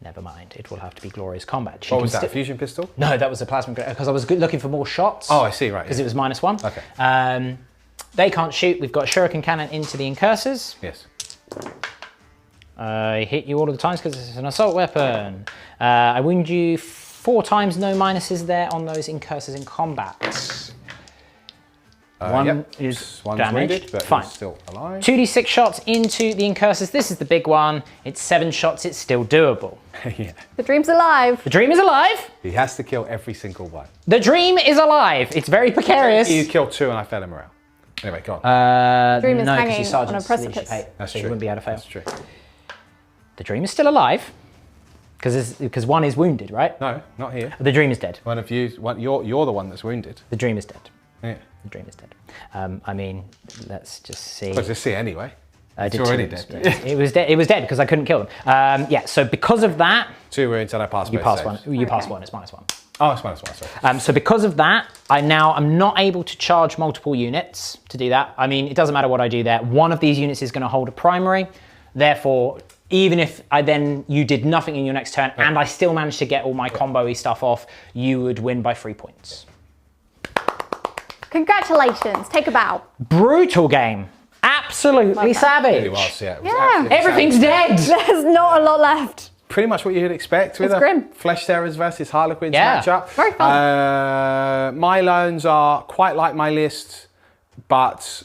Never mind. It will have to be glorious combat. What was that, a fusion pistol? No, that was a plasma grenade. Because I was looking for more shots. Oh, I see, right. Because it was -1. Okay. They can't shoot. We've got a shuriken cannon into the incursors. Yes. I hit you all of the times because it's an assault weapon. I wound you 4 times, no minuses there on those incursors in combat. 1 is one's damaged. Wounded, but fine. He's still alive. 2d6 shots into the incursors. This is the big one. It's 7 shots. It's still doable. Yeah. The dream's alive. The dream is alive. He has to kill every single one. The dream is alive. It's very precarious. You killed 2 and I fed him around. Anyway, go on. Dream is no, because hanging your on a sergeant's precipice. leadership 8, That's so true. you wouldn't be able to fail. That's true. The dream is still alive, because one is wounded, right? No, not here. The dream is dead. One of you, you're the one that's wounded. The dream is dead. Yeah. The dream is dead. I mean, let's just see. Let's just see anyway. I did It's already two dead. wounds. It was dead. It was dead because I couldn't kill them. Yeah. So because of that, 2 wounds and I passed you both pass saves. one. You pass one. It's -1. Oh, it's -1, sorry. So because of that, I'm not able to charge multiple units to do that. I mean, it doesn't matter what I do there. One of these units is going to hold a primary. Therefore, even if you did nothing in your next turn and I still managed to get all my combo-y stuff off, you would win by 3 points. Congratulations. Take a bow. Brutal game. Absolutely savage. It was, yeah. It was Yeah. absolutely Everything's savage. dead. There's not a lot left. Pretty much what you'd expect with It's a grim. Flesh Terrors versus Harlequins Yeah. matchup. Very fun. My loans are quite like my list, but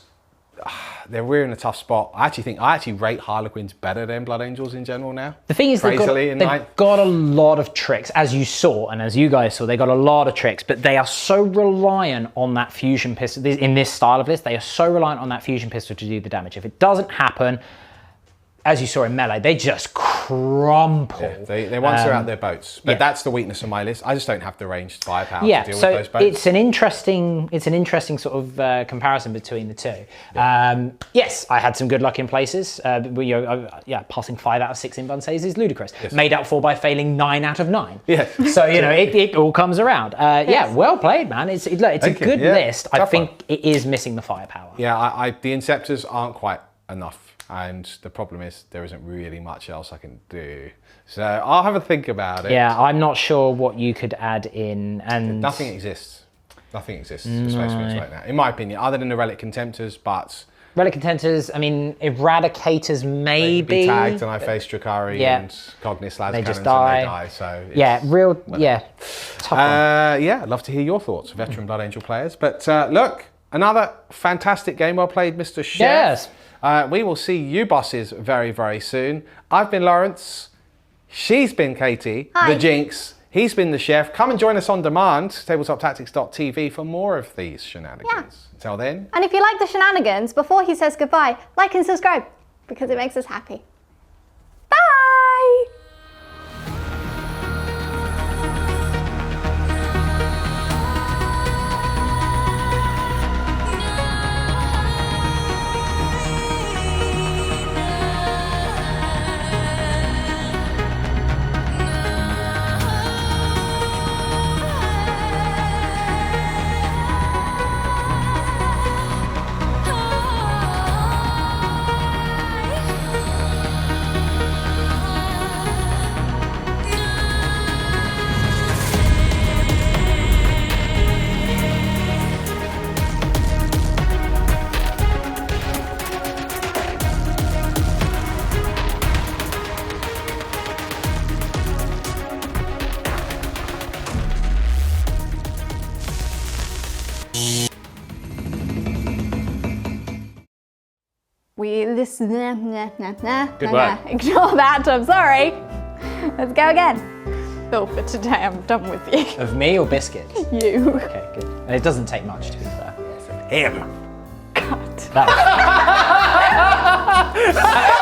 we're in a tough spot. I actually rate Harlequins better than Blood Angels in general now. The thing is, they've Crazily, got a lot of tricks, as you saw, and as you guys saw, they got a lot of tricks, but they are so reliant on that fusion pistol. In this style of list, they are so reliant on that fusion pistol to do the damage. If it doesn't happen, as you saw in Melee, they just crumple. Yeah, they once they're out their boats, but that's the weakness of my list. I just don't have the ranged firepower to deal with those boats. it's an interesting sort of comparison between the two. Yes, I had some good luck in places. Passing 5 out of 6 invuln saves is ludicrous. Yes. Made up for by failing 9 out of 9. Yeah. So it all comes around. Yeah, well played, man. It's a good list. I think it is missing the firepower. Yeah, the Inceptors aren't quite enough. And the problem is there isn't really much else I can do. So I'll have a think about it. Yeah, I'm not sure what you could add in. And Nothing exists. Nothing exists for Space Marines right now, in my opinion, other than the Relic Contemptors, but... Relic Contemptors, I mean, Eradicators maybe. Be tagged and I face Drakari and Cognis Las They Cannons just and die. they die, so... Tough one. I'd love to hear your thoughts, veteran Blood Angel players. But look, another fantastic game. Well played, Mr. Chef. Yes. We will see you bosses very, very soon. I've been Lawrence. She's been Katie, Hi. the Jinx. He's been the Chef. Come and join us on demand, tabletoptactics.tv, for more of these shenanigans. Until then. And if you like the shenanigans, before he says goodbye, like and subscribe because it makes us happy. Bye! We listen. Good work. Ignore that. I'm sorry. Let's go again. Phil, for today, I'm done with you. Of me or biscuits? You. Okay, good. And it doesn't take much, to be fair. Him. Cut. That was